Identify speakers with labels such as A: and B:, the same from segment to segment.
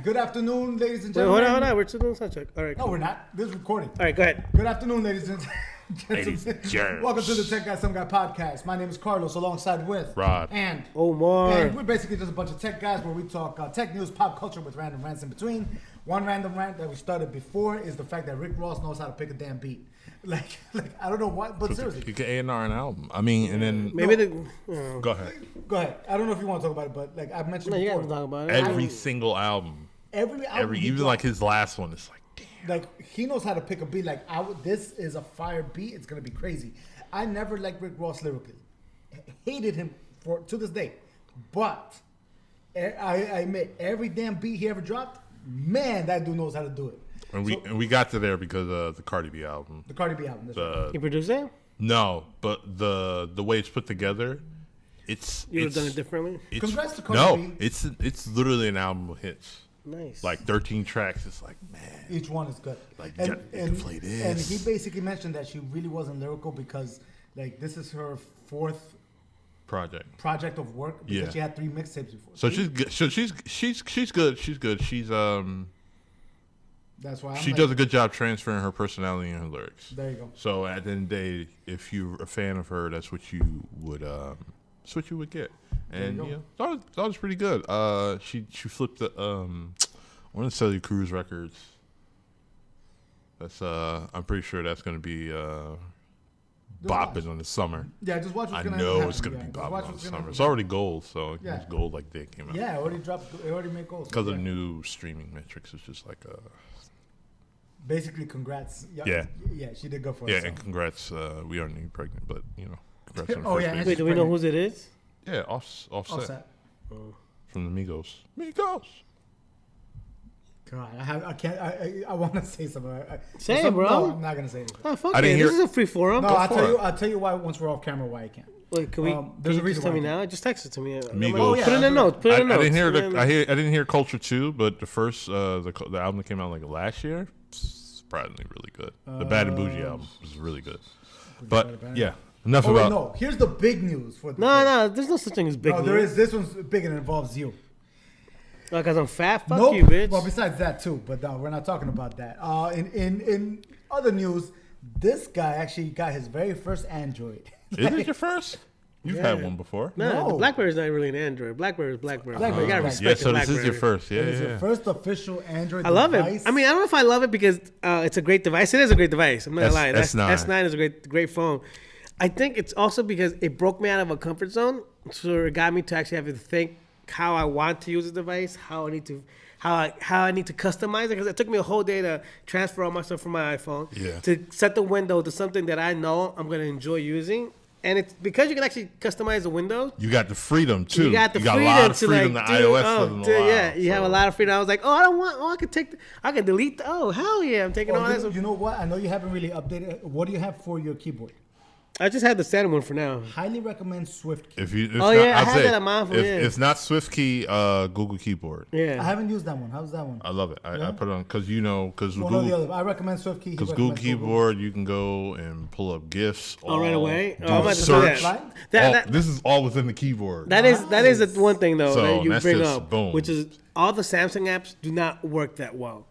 A: Good afternoon, ladies and
B: Wait,
A: gentlemen.
B: hold on. We're still doing sound check. All right.
A: No,
B: Cool.
A: we're not. This is recording.
B: All right, go ahead.
A: Good afternoon, ladies and
C: Ladies and
A: gentlemen.
C: germs.
A: Welcome to the Tech Guy, Some Guy podcast. My name is Carlos, alongside with
C: Rod.
A: and
B: Omar.
A: And we're basically just a bunch of tech guys where we talk tech news, pop culture with random rants in between. One random rant that we started before is the fact that Rick Ross knows how to pick a damn beat. Like I don't know what, but seriously.
C: You can A&R an album. I mean, and then
B: Maybe
C: go ahead.
A: Go ahead. I don't know if you want to talk about it, but like I mentioned
B: No, you
A: before.
B: got to talk about it.
C: Every single album,
A: Every album he
C: even
A: dropped,
C: like his last one, it's like, damn.
A: like he knows how to pick a beat. Like this is a fire beat. It's gonna be crazy. I never liked Rick Ross lyrically. Hated him to this day. But I admit every damn beat he ever dropped, man, that dude knows how to do it.
C: And we got to there because of the Cardi B album.
A: The Cardi B album. That's right.
B: You produced it?
C: No, but the way it's put together, it's
B: You would have done it differently?
A: Congrats to Cardi
C: No,
A: B.
C: it's literally an album of hits.
B: Nice.
C: Like 13 tracks. It's like, man.
A: Each one is good.
C: Like, you can play this.
A: And he basically mentioned that she really wasn't lyrical because, like, this is her fourth project of work because
C: Yeah.
A: she had 3 mixtapes before.
C: So she's good. She's good. She's good.
A: That's why
C: She does a good job transferring her personality and her lyrics.
A: There you go.
C: So at the end of the day, if you're a fan of her, that's what you would get. And
A: you
C: yeah, that was pretty good. She flipped the one of the Cellular Cruise records. That's I'm pretty sure that's gonna be bopping in the summer.
A: Yeah, just watch what's
C: I
A: gonna
C: know
A: happen.
C: it's gonna
A: Yeah,
C: be
A: just watch
C: bopping in
A: what's
C: the
A: gonna
C: summer. It's
A: happen.
C: already gold, so it
A: Yeah.
C: was gold like they came out.
A: Yeah, it already dropped. It already made goals.
C: Because of the new streaming metrics, it's just like
A: Basically, congrats.
C: Yeah.
A: Yeah, she did good for
C: yeah.
A: herself.
C: And congrats, we aren't even pregnant, but congrats on the
A: Oh,
C: first
A: yeah,
C: baby.
A: and
B: Wait, do we know whose it is?
C: Yeah, offset.
A: Offset.
C: From the Migos.
A: God, I can't. I want to say something.
B: Say it,
A: something-
B: bro.
A: No, I'm not gonna say anything.
B: Oh, fuck
C: I
B: it.
C: didn't
B: This
C: hear-
B: is a free forum.
A: No,
C: Go
A: I'll
C: for
A: tell
C: it.
A: you. I'll tell you why once we're off camera why I can't.
B: Wait, can we?
A: there's
B: Can
A: a
B: you
A: reason
B: just tell
A: why
B: me
A: I
B: now? Just text it to me.
C: Migos.
A: Oh, yeah,
B: Put it in the
A: I'll do
B: notes. Put it
C: I
B: in the notes.
C: didn't hear
B: Put it in the-
C: I didn't hear Culture 2, but the first the album that came out like last year, surprisingly really good. The Bad and Bougie album was really good. But yeah, enough
A: Oh wait,
C: about.
A: no. Here's the big news for the
B: No,
A: day.
B: no. There's no such thing as big
A: No,
B: news.
A: there is. This one's big and it involves you.
B: Because I'm fat? Fuck
A: Nope.
B: you, bitch.
A: Well, besides that too, but no, we're not talking about that. In other news, this guy actually got his very first Android.
C: Is it your first? You've had one before.
B: No,
A: No.
B: the BlackBerry's not really an Android. BlackBerry's BlackBerry.
A: BlackBerry,
B: You gotta
A: yeah,
B: respect
C: so
B: the
C: this is your
B: BlackBerry.
C: first. Yeah,
A: It's
C: yeah.
A: your first official Android
B: I love
A: device.
B: it. I mean, I don't know if I love it because it's a great device. It is a great device. I'm not gonna lie.
C: S9.
B: S9 is a great phone. I think it's also because it broke me out of a comfort zone, so it got me to actually have to think how I want to use the device, how I need to customize it. Because it took me a whole day to transfer all my stuff from my iPhone
C: Yeah.
B: to set the window to something that I know I'm gonna enjoy using. And it's because you can actually customize the windows.
C: You got the freedom too.
B: You got the
C: a
B: freedom
C: lot of
B: to
C: freedom
B: like,
C: the
B: dude,
C: iOS
B: oh,
C: doesn't
B: dude,
C: allow.
B: yeah, you have a
C: so.
B: lot of freedom. I was like, I can take, I can delete. Oh, hell yeah, I'm taking all
A: Oh,
B: that.
A: you know what? I know you haven't really updated. What do you have for your keyboard?
B: I just had the standard one for now.
A: Highly recommend Swift Key.
C: If you, it's
B: Oh,
C: not,
B: yeah, I
C: I'd
B: had
C: say
B: that on mine for
C: if
B: years.
C: it's not Swift Key, Google Keyboard.
A: I
B: Yeah,
A: haven't used that one. How's that one?
C: I love it.
A: Yeah?
C: I put it on because
A: One or the
C: Google,
A: other. I recommend Swift Key. He
C: because Google
A: recommends
C: Keyboard you can go and pull up GIFs.
B: oh, right away.
C: do
B: Oh, I'm about to say
C: search.
B: that.
A: Right?
B: That
C: This is all within the keyboard.
B: that is the one thing though
C: So,
B: that you
C: that's
B: bring
C: just
B: up,
C: boom.
B: which is all the Samsung apps do not work that well.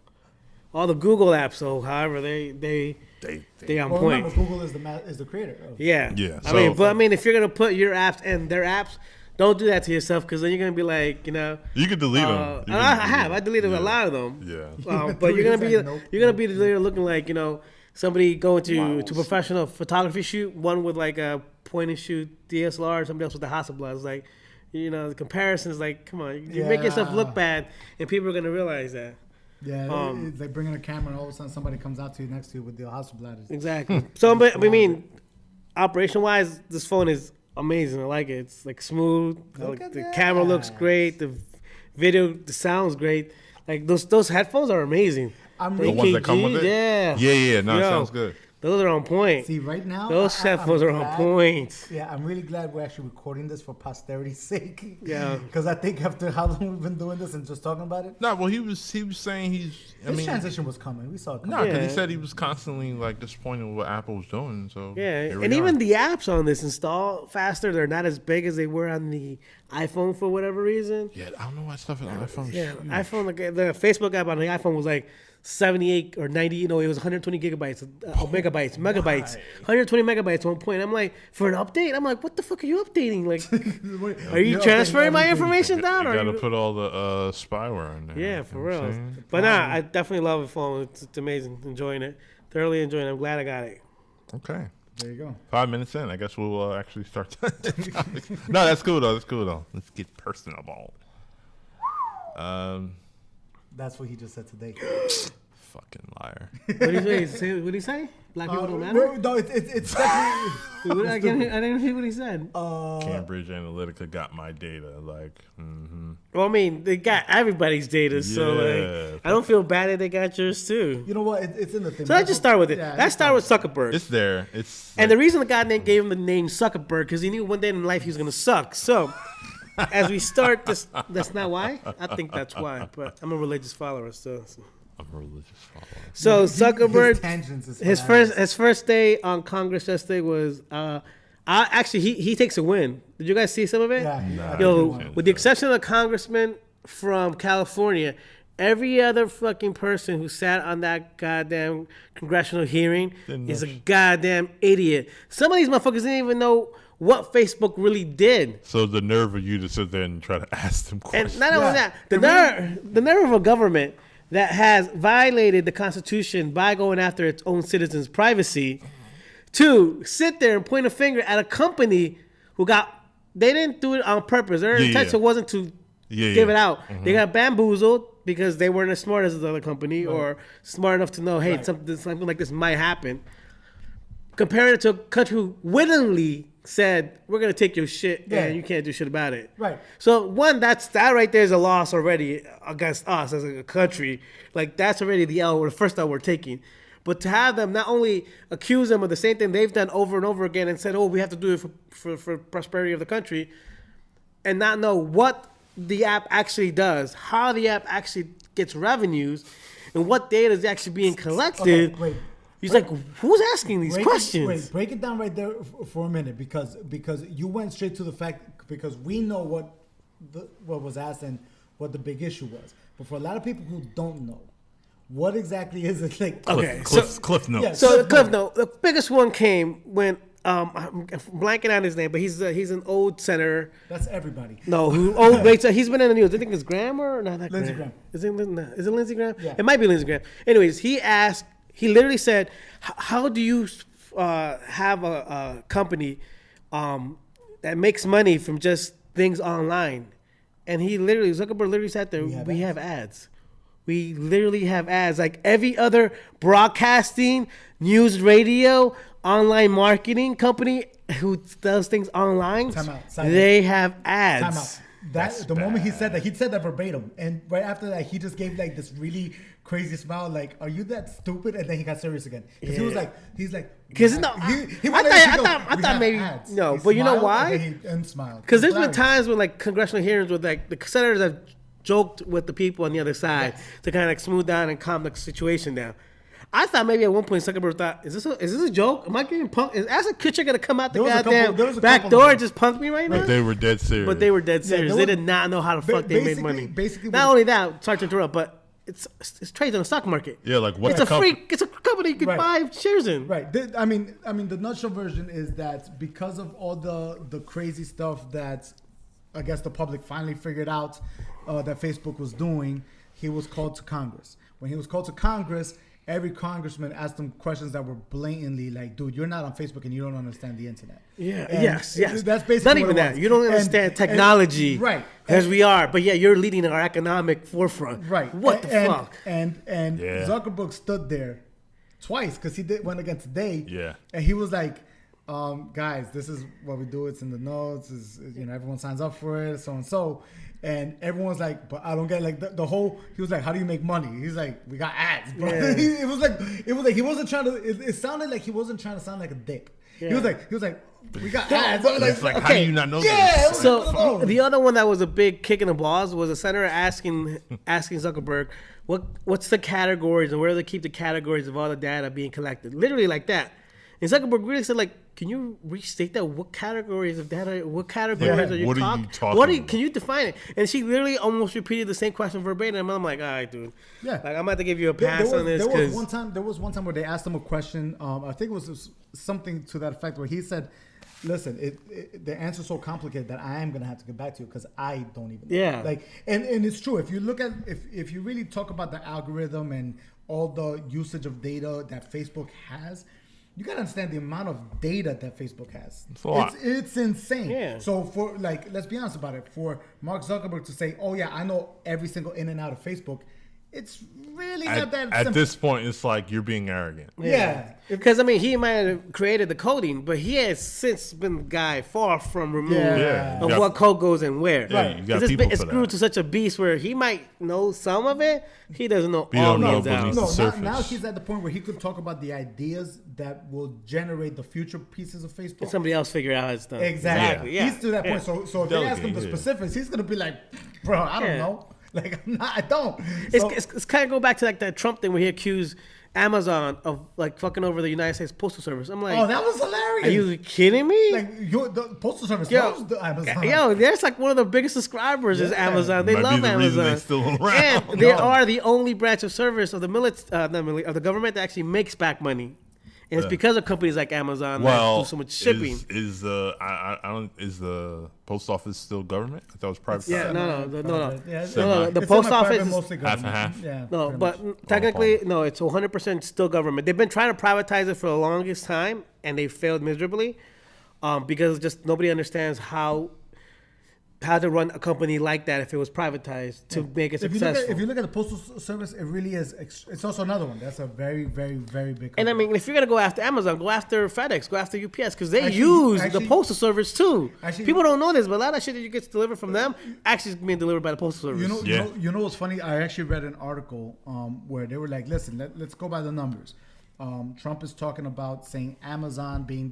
B: All the Google apps, so however they on
A: Well,
B: point.
A: remember, Google is the creator. Of
B: Yeah.
C: Yeah,
B: I
C: so-
B: mean, if you're gonna put your apps and their apps, don't do that to yourself because then you're gonna be like,
C: You could delete them.
B: I deleted a lot of them.
C: Yeah.
B: But you're gonna be
A: Nope.
B: there looking like somebody going to professional photography shoot, one with like a point and shoot DSLR, somebody else with the Hasselblad. It's like, the comparison is like, come on, you make yourself look bad, and people are gonna realize that.
A: Yeah, it's like bringing a camera and all of a sudden somebody comes out to you next to you with the Hasselblad.
B: Exactly. So, but I mean, operation wise, this phone is amazing. I like it. It's like smooth.
A: Look at
B: The
A: that.
B: camera looks great. The video, the sound's great. Like those headphones are amazing.
A: I'm
C: The
A: really
C: ones that come with it?
B: Yeah.
C: Yeah. No, it
B: Yo.
C: sounds good.
B: Those are on point.
A: See, right now,
B: Those headphones are on point.
A: Yeah, I'm really glad we're actually recording this for posterity's sake.
B: Yeah.
A: Because I think after how long we've been doing this and just talking about it,
C: No, well, he was saying
A: this transition was coming. We saw it coming.
C: No, because
B: Yeah.
C: he said he was constantly like disappointed with what Apple was doing. So
B: Yeah,
C: here we
B: and
C: are.
B: even the apps on this install faster. They're not as big as they were on the iPhone for whatever reason.
C: Yeah, I don't know why stuff on iPhone.
B: Yeah,
C: Huge.
B: iPhone, like the Facebook app on the iPhone was like 78 or 90. You know, it was 120 gigabytes, megabytes, 120 megabytes at one point. I'm like, for an update, I'm like, what the fuck are you updating? Like, are you
A: You're
B: transferring
A: updating
B: my
A: everything.
B: information down?
C: You
B: Or
C: gotta
B: you...
C: put all the spyware in there.
B: Yeah,
C: you
B: for
C: know what I'm
B: real.
C: saying?
B: But nah, I definitely love the phone. It's amazing. Enjoying it. Thoroughly enjoying it. I'm glad I got it.
C: Okay.
A: There you go.
C: 5 minutes in, I guess we'll actually start. No, that's cool though. That's cool though. Let's get personable.
A: That's what he just said today.
C: Fucking liar.
B: What did he say? Black people don't matter?
A: No, it's definitely.
B: I didn't hear what he said.
C: Cambridge Analytica got my data. Like,
B: Well, I mean, they got everybody's data, so
C: Yeah.
B: like, I don't feel bad that they got yours too.
A: You know what? It's in the thing.
B: So let's just start with it.
A: Yeah,
B: Let's start with Zuckerberg.
C: it's there. It's
B: And the reason the guy gave him the name Zuckerberg because he knew one day in life he was gonna suck. So as we start this, that's not why. I think that's why. But I'm a religious follower, so.
C: I'm a religious follower.
B: So
A: His
B: Zuckerberg,
A: tangents is
B: his
A: hilarious.
B: first day on Congress yesterday was. He takes a win. Did you guys see some of it?
A: Yeah.
B: Yo, with the exception of the congressman from California, every other fucking person who sat on that goddamn congressional hearing is a goddamn idiot. Some of these motherfuckers didn't even know what Facebook really did.
C: So the nerve of you to sit there and try to ask them questions.
B: And not only that, the nerve of a government that has violated the Constitution by going after its own citizens' privacy to sit there and point a finger at a company who they didn't do it on purpose. Their intention wasn't to give it out. They got bamboozled because they weren't as smart as the other company or smart enough to know, hey, something like this might happen. Comparing it to a country who willingly said, we're going to take your shit and you can't do shit about it.
A: Right.
B: So, one, that right there is a loss already against us as a country. Like, that's already the first L we're taking. But to have them not only accuse them of the same thing they've done over and over again and said, oh, we have to do it for prosperity of the country, and not know what the app actually does, how the app actually gets revenues, and what data is actually being collected.
A: Okay, wait.
B: He's like, who's asking these questions?
A: Break it down right there for a minute because you went straight to the fact because we know what was asked and what the big issue was. But for a lot of people who don't know, what exactly is it like?
B: Okay,
C: Cliff notes.
A: Yeah,
B: So Cliff Note, the biggest one came when I'm blanking on his name, but he's an old senator.
A: That's everybody.
B: No, he's been in the news. I think it's Graham or not that
A: Lindsey
B: Graham.
A: Graham.
B: Is it Lindsey Graham?
A: Yeah.
B: It might be Lindsey Graham. Anyways, he literally said, how do you have a company that makes money from just things online? And Zuckerberg literally sat there, we have ads. We literally have ads. Like every other broadcasting, news, radio, online marketing company who does things online, they have ads.
A: Time out. The moment he said that verbatim, and right after that, he just gave like this really crazy smile, like, "Are you that stupid?" And then he got serious again because he's like,
B: because no, I thought maybe
A: ads.
B: no,
A: He
B: but you know
A: smiled,
B: why?
A: And smiled.
B: Because there's been times when like congressional hearings with like the senators have joked with the people on the other side to kind of like smooth down and calm the situation down. I thought maybe at one point Zuckerberg thought, is this a joke? Am I getting punked? Is Ashton Kutcher gonna come out the goddamn back door and just punk me right now?
C: But they were dead serious.
B: They did not know how the fuck they made money. Not only that, sorry to interrupt, but it's trades on the stock market.
C: Yeah, like what?
B: It's a company you can buy shares in.
A: Right. I mean, the nutshell version is that because of all the crazy stuff that I guess the public finally figured out that Facebook was doing, he was called to Congress. When he was called to Congress, every congressman asked him questions that were blatantly like, dude, you're not on Facebook and you don't understand the internet.
B: Yeah.
A: And
B: Yes.
A: That's basically
B: not even that. You don't understand technology,
A: right?
B: As we are, but yeah, you're leading our economic forefront,
A: Right.
B: What the fuck?
A: And Zuckerberg stood there twice because he went against Day.
C: Yeah.
A: And he was like, guys, this is what we do. It's in the notes. Everyone signs up for it, so and so. And everyone's like, but I don't get like the whole. He was like, how do you make money? He's like, we got ads, bro.
B: Yeah.
A: it was like he wasn't trying to. It sounded like he wasn't trying to sound like a dick.
B: Yeah.
A: He was like, we got ads. I was
C: It's like, how do you not know
A: Yeah.
C: this?
B: So the other one that was a big kick in the balls was a senator asking Zuckerberg, what's the categories and where do they keep the categories of all the data being collected? Literally like that. And Zuckerberg really said, like, can you restate that? What categories of data? What categories are you
C: What are
B: talking?
C: you talking
B: What are you,
C: about?
B: can you define it? And she literally almost repeated the same question verbatim. I'm like, all right, dude.
A: Yeah.
B: Like, I'm about to give you a pass on this
A: There was
B: because
A: one time where they asked him a question. I think it was something to that effect where he said, "Listen, the answer's so complicated that I am gonna have to get back to you because I don't even know."
B: Yeah.
A: Like, and it's true. If you look at if you really talk about the algorithm and all the usage of data that Facebook has. You gotta understand the amount of data that Facebook has.
C: It's a lot.
A: It's insane.
B: Yeah.
A: So for like, let's be honest about it. For Mark Zuckerberg to say, "Oh yeah, I know every single in and out of Facebook," it's really not that
C: At
A: simple.
C: this point, it's like you're being arrogant.
A: Yeah.
B: because I mean he might have created the coding, but he has since been the guy far from removed
A: Yeah.
B: of
C: You got-
B: what code goes and where.
C: Yeah, you got
B: 'Cause
C: people
B: it's
C: for
B: grew
C: that.
B: to such a beast where he might know some of it. He doesn't know
C: We
B: all
C: don't
B: the
C: know
B: ins and
C: beneath
B: outs.
C: the
A: No,
C: surface.
A: now he's at the point where he could talk about the ideas that will generate the future pieces of Facebook.
B: Somebody else figure out how it's done.
A: Exactly.
B: Yeah.
A: He's to that point. So if they ask him the
C: Delegate, yeah.
A: specifics, he's gonna be like, "Bro, I don't
B: Yeah.
A: know. Like, I don't." So-
B: It's kind of go back to like that Trump thing where he accused Amazon of like fucking over the United States Postal Service. I'm like,
A: oh, that was hilarious.
B: are you kidding me?
A: like the postal service
B: Yo,
A: loves the Amazon?
B: Yo, there's like one of the biggest subscribers is
A: Yeah.
B: Amazon. They
C: Might be
B: love
C: the reason
B: Amazon.
C: they still around.
B: And they
A: No.
B: are the only branch of service of the of the government that actually makes back money. And it's because of companies like Amazon that
C: Well,
B: do so much shipping.
C: is the post office still government? I thought it was private.
B: Yeah,
C: sector.
B: no.
A: Yeah, it's
B: No, the
A: it's
B: post
A: semi-private,
B: office is-
A: mostly
C: Half and
A: government.
C: half?
A: Yeah,
B: No,
A: pretty
B: but
A: much.
B: technically, no, it's 100% still government. They've been trying to privatize it for the longest time, and they failed miserably because just nobody understands how to run a company like that if it was privatized to make it
A: If you,
B: successful.
A: if you look at the postal service, it really is. It's also another one. That's a very, very, very big.
B: And I
A: company.
B: mean, if you're gonna go after Amazon, go after FedEx, go after UPS, because they
A: Actually-
B: use
A: actually-
B: the postal service too.
A: actually-
B: People don't know this, but a lot of shit that you get delivered from them actually is being delivered by the postal service.
A: You know what's funny? I actually read an article where they were like, "Listen, let's go by the numbers." Trump is talking about saying Amazon being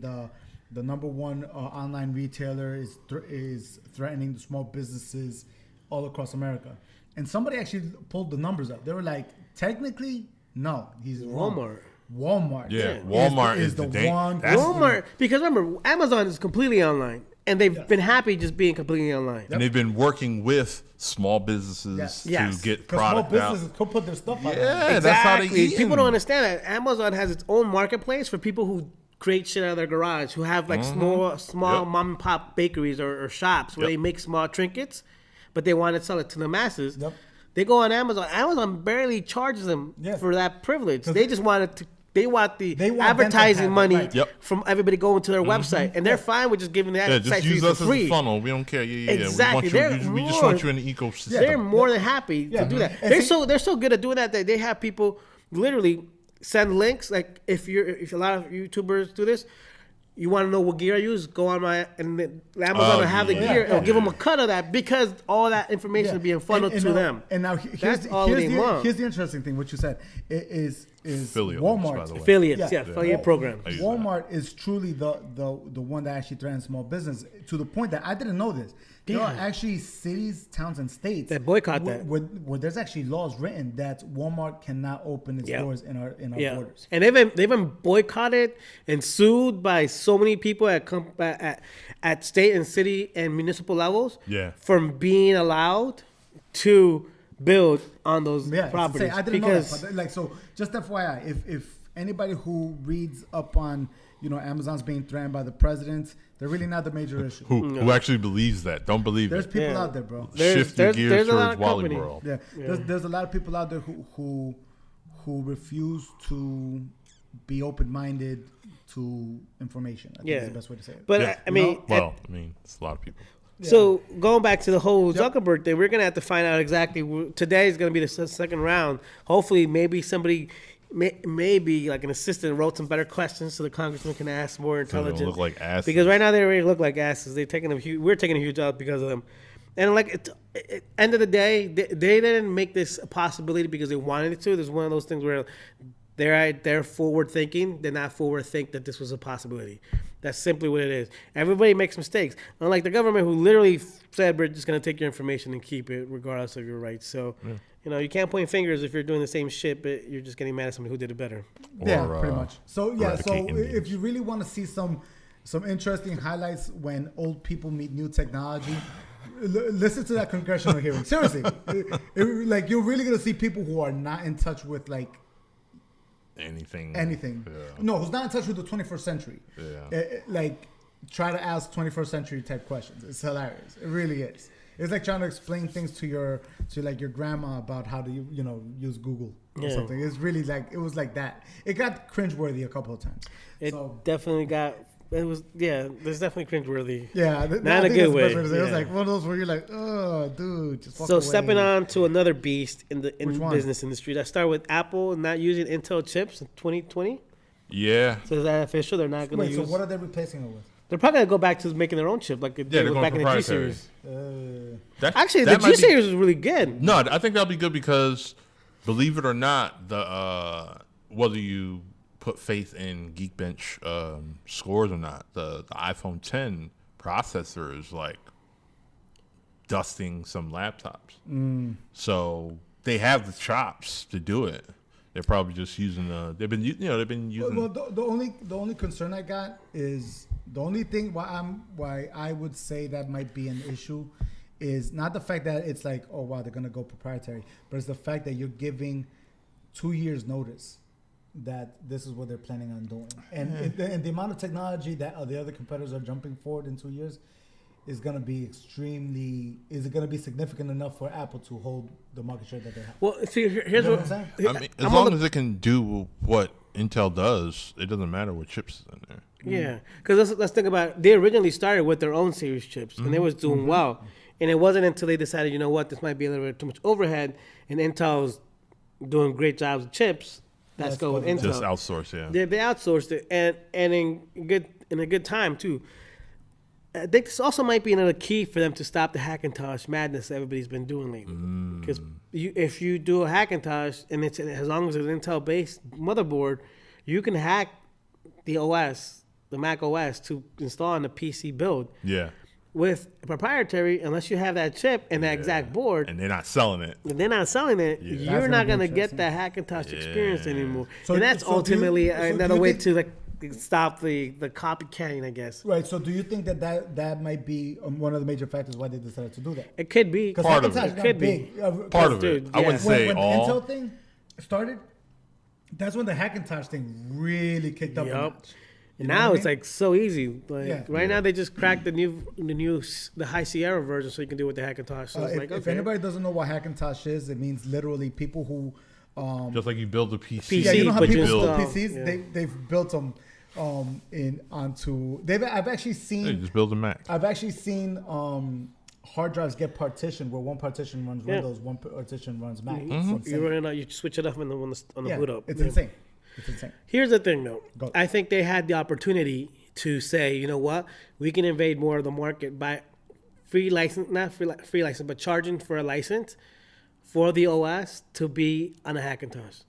A: the number one online retailer is threatening the small businesses all across America. And somebody actually pulled the numbers up. They were like, technically, no, he's wrong. Walmart.
C: Yeah, Walmart is
A: the
C: the
A: one.
C: that's-
B: Walmart, because remember, Amazon is completely online, and they've been happy just being completely online.
C: And they've been working with small businesses
B: Yes.
C: to get
A: Because small
C: product out.
A: businesses could put their stuff out.
C: Yeah, that's how they eat.
B: People don't understand that Amazon has its own marketplace for people who create shit out of their garage, who have like small
C: Yep.
B: mom and pop bakeries or shops where
C: Yep.
B: they make small trinkets, but they want to sell it to the masses.
A: Yep.
B: They go on Amazon. Amazon barely charges them
A: Yeah.
B: for that privilege. They just want it to. They want the
A: They want them to
B: advertising
A: have it,
B: money
A: right.
C: Yep.
B: from everybody going to their website, and they're fine with just giving the
C: Yeah,
B: site
C: just
B: for you
C: use
B: for
C: us as
B: free.
C: a funnel. We don't care. Yeah.
B: Exactly.
C: We just want you in the ecosystem.
B: They're more than happy
A: Yeah.
B: to do that.
A: And
B: They're so good at doing that they have people literally send links. Like if a lot of YouTubers do this, you want to know what gear I use, go on and Amazon will have the
C: yeah.
B: gear. It'll give them a
C: Yeah.
B: cut of that because all that information
A: Yeah.
B: is being funneled
A: And
B: to
A: now,
B: them.
A: And now
B: That's all they want.
A: here's the interesting thing. What you said is
C: Affiliate links,
A: Walmart.
C: by the way.
B: Affiliates,
A: Yeah.
B: affiliate programs.
C: I use that.
A: Walmart is truly the one that actually threatens small business to the point that I didn't know this. There are actually cities, towns, and states
B: That boycott
A: where,
B: that.
A: Where there's actually laws written that Walmart cannot open its
B: Yeah.
A: doors in our
B: Yeah,
A: borders.
B: and they've been boycotted and sued by so many people at state and city and municipal levels.
C: Yeah.
B: From being allowed to build on those
A: Yeah,
B: properties.
A: I didn't know that. But like, so just FYI, if anybody who reads up on Amazon's being threatened by the president, they're really not the major issue.
C: Who actually believes that? Don't believe
A: There's
C: it.
A: people
B: Yeah.
A: out there, bro.
C: Shift your gears
B: there's a lot
C: towards
B: of
C: Wally
B: company.
C: World.
A: Yeah, there's a lot of people out there who refuse to be open-minded to information. I think
B: Yeah.
A: is the best way to say it.
B: But
C: Yeah.
B: I mean,
C: It's a lot of people.
B: so going back to the whole Zuckerberg thing, we're gonna have to find out exactly. Today is gonna be the second round. Hopefully, maybe somebody, maybe like an assistant, wrote some better questions so the congressman can ask more
C: So they don't
B: intelligent.
C: look like asses.
B: Because right now they already look like asses. We're taking a huge out because of them. And like end of the day, they didn't make this a possibility because they wanted it to. There's one of those things where they're forward thinking. They're not forward think that this was a possibility. That's simply what it is. Everybody makes mistakes. Unlike the government, who literally said we're just going to take your information and keep it regardless of your rights. So, you can't point fingers if you're doing the same shit, but you're just getting mad at somebody who did it better.
A: Yeah, pretty much. So if you really want to see some interesting highlights when old people meet new technology, listen to that congressional hearing. Seriously, like you're really gonna see people who are not in touch with like
C: anything.
A: Yeah. No, who's not in touch with the 21st century. Yeah. Like try to ask 21st century type questions. It's hilarious. It really is. It's like trying to explain things to your grandma about how to use Google or something. It's really like it was like that. It got cringeworthy a couple of times.
B: Definitely got. It was there's definitely cringeworthy.
A: Yeah,
B: not in a good way.
A: It was like one of those where you're like, oh, dude, just fuck
B: So
A: away.
B: stepping on to another beast in the business industry. That started with Apple not using Intel chips in 2020.
C: Yeah.
B: So is that official? They're not going to use.
A: So what are they replacing it with?
B: They're probably going to go back to making their own chip, like it was back in the G series. Actually, the G series was really good.
C: No, I think that'll be good because, believe it or not, the whether you put faith in Geekbench scores or not, the iPhone 10 processor is like dusting some laptops. So they have the chops to do it. They're probably just using they've been using.
A: Well, the only concern I got is the only thing why I would say that might be an issue is not the fact that it's like, oh wow, they're gonna go proprietary, but it's the fact that you're giving 2 years notice that this is what they're planning on doing, and the amount of technology that the other competitors are jumping forward in 2 years is going to be is it going to be significant enough for Apple to hold the market share that they have?
B: Well, see, here's what I'm
C: saying. I mean, as long as it can do what Intel does, it doesn't matter what chips is in there.
B: Yeah, because let's think about it. They originally started with their own series chips, and they was doing well. And it wasn't until they decided, you know what, this might be a little bit too much overhead, and Intel's doing great jobs with chips. Let's go with Intel.
C: Just outsource, yeah.
B: They outsourced it, and in a good time too. I think this also might be another key for them to stop the Hackintosh madness that everybody's been doing lately. Because if you do a Hackintosh, and it's as long as it's an Intel-based motherboard, you can hack the OS, the Mac OS, to install on the PC build.
C: Yeah.
B: With proprietary, unless you have that chip and that exact board,
C: and they're not selling it.
B: You're not gonna get that Hackintosh experience anymore. So, and that's ultimately another way to like stop the copycatting, I guess.
A: Right. So do you think that might be one of the major factors why they decided to do that?
B: It could be
C: part of it.
B: It could be
C: part of it. I wouldn't say
A: when
C: all.
A: When the Intel thing started, that's when the Hackintosh thing really kicked up.
B: And now it's like so easy. Like right now they just cracked the High Sierra version, so you can do it with the Hackintosh. So
A: if anybody doesn't know what Hackintosh is, it means literally people who
C: just like you build a PC.
A: Yeah, you know how people build PCs? Yeah. They've built them I've actually seen.
C: They just build a Mac.
A: I've actually seen hard drives get partitioned where one partition runs Windows, one partition runs Mac.
B: You switch it up on the boot up.
A: It's insane. It's insane.
B: Here's the thing, though. I think they had the opportunity to say, you know what, we can invade more of the market by not free license, but charging for a license for the OS to be on a Hackintosh.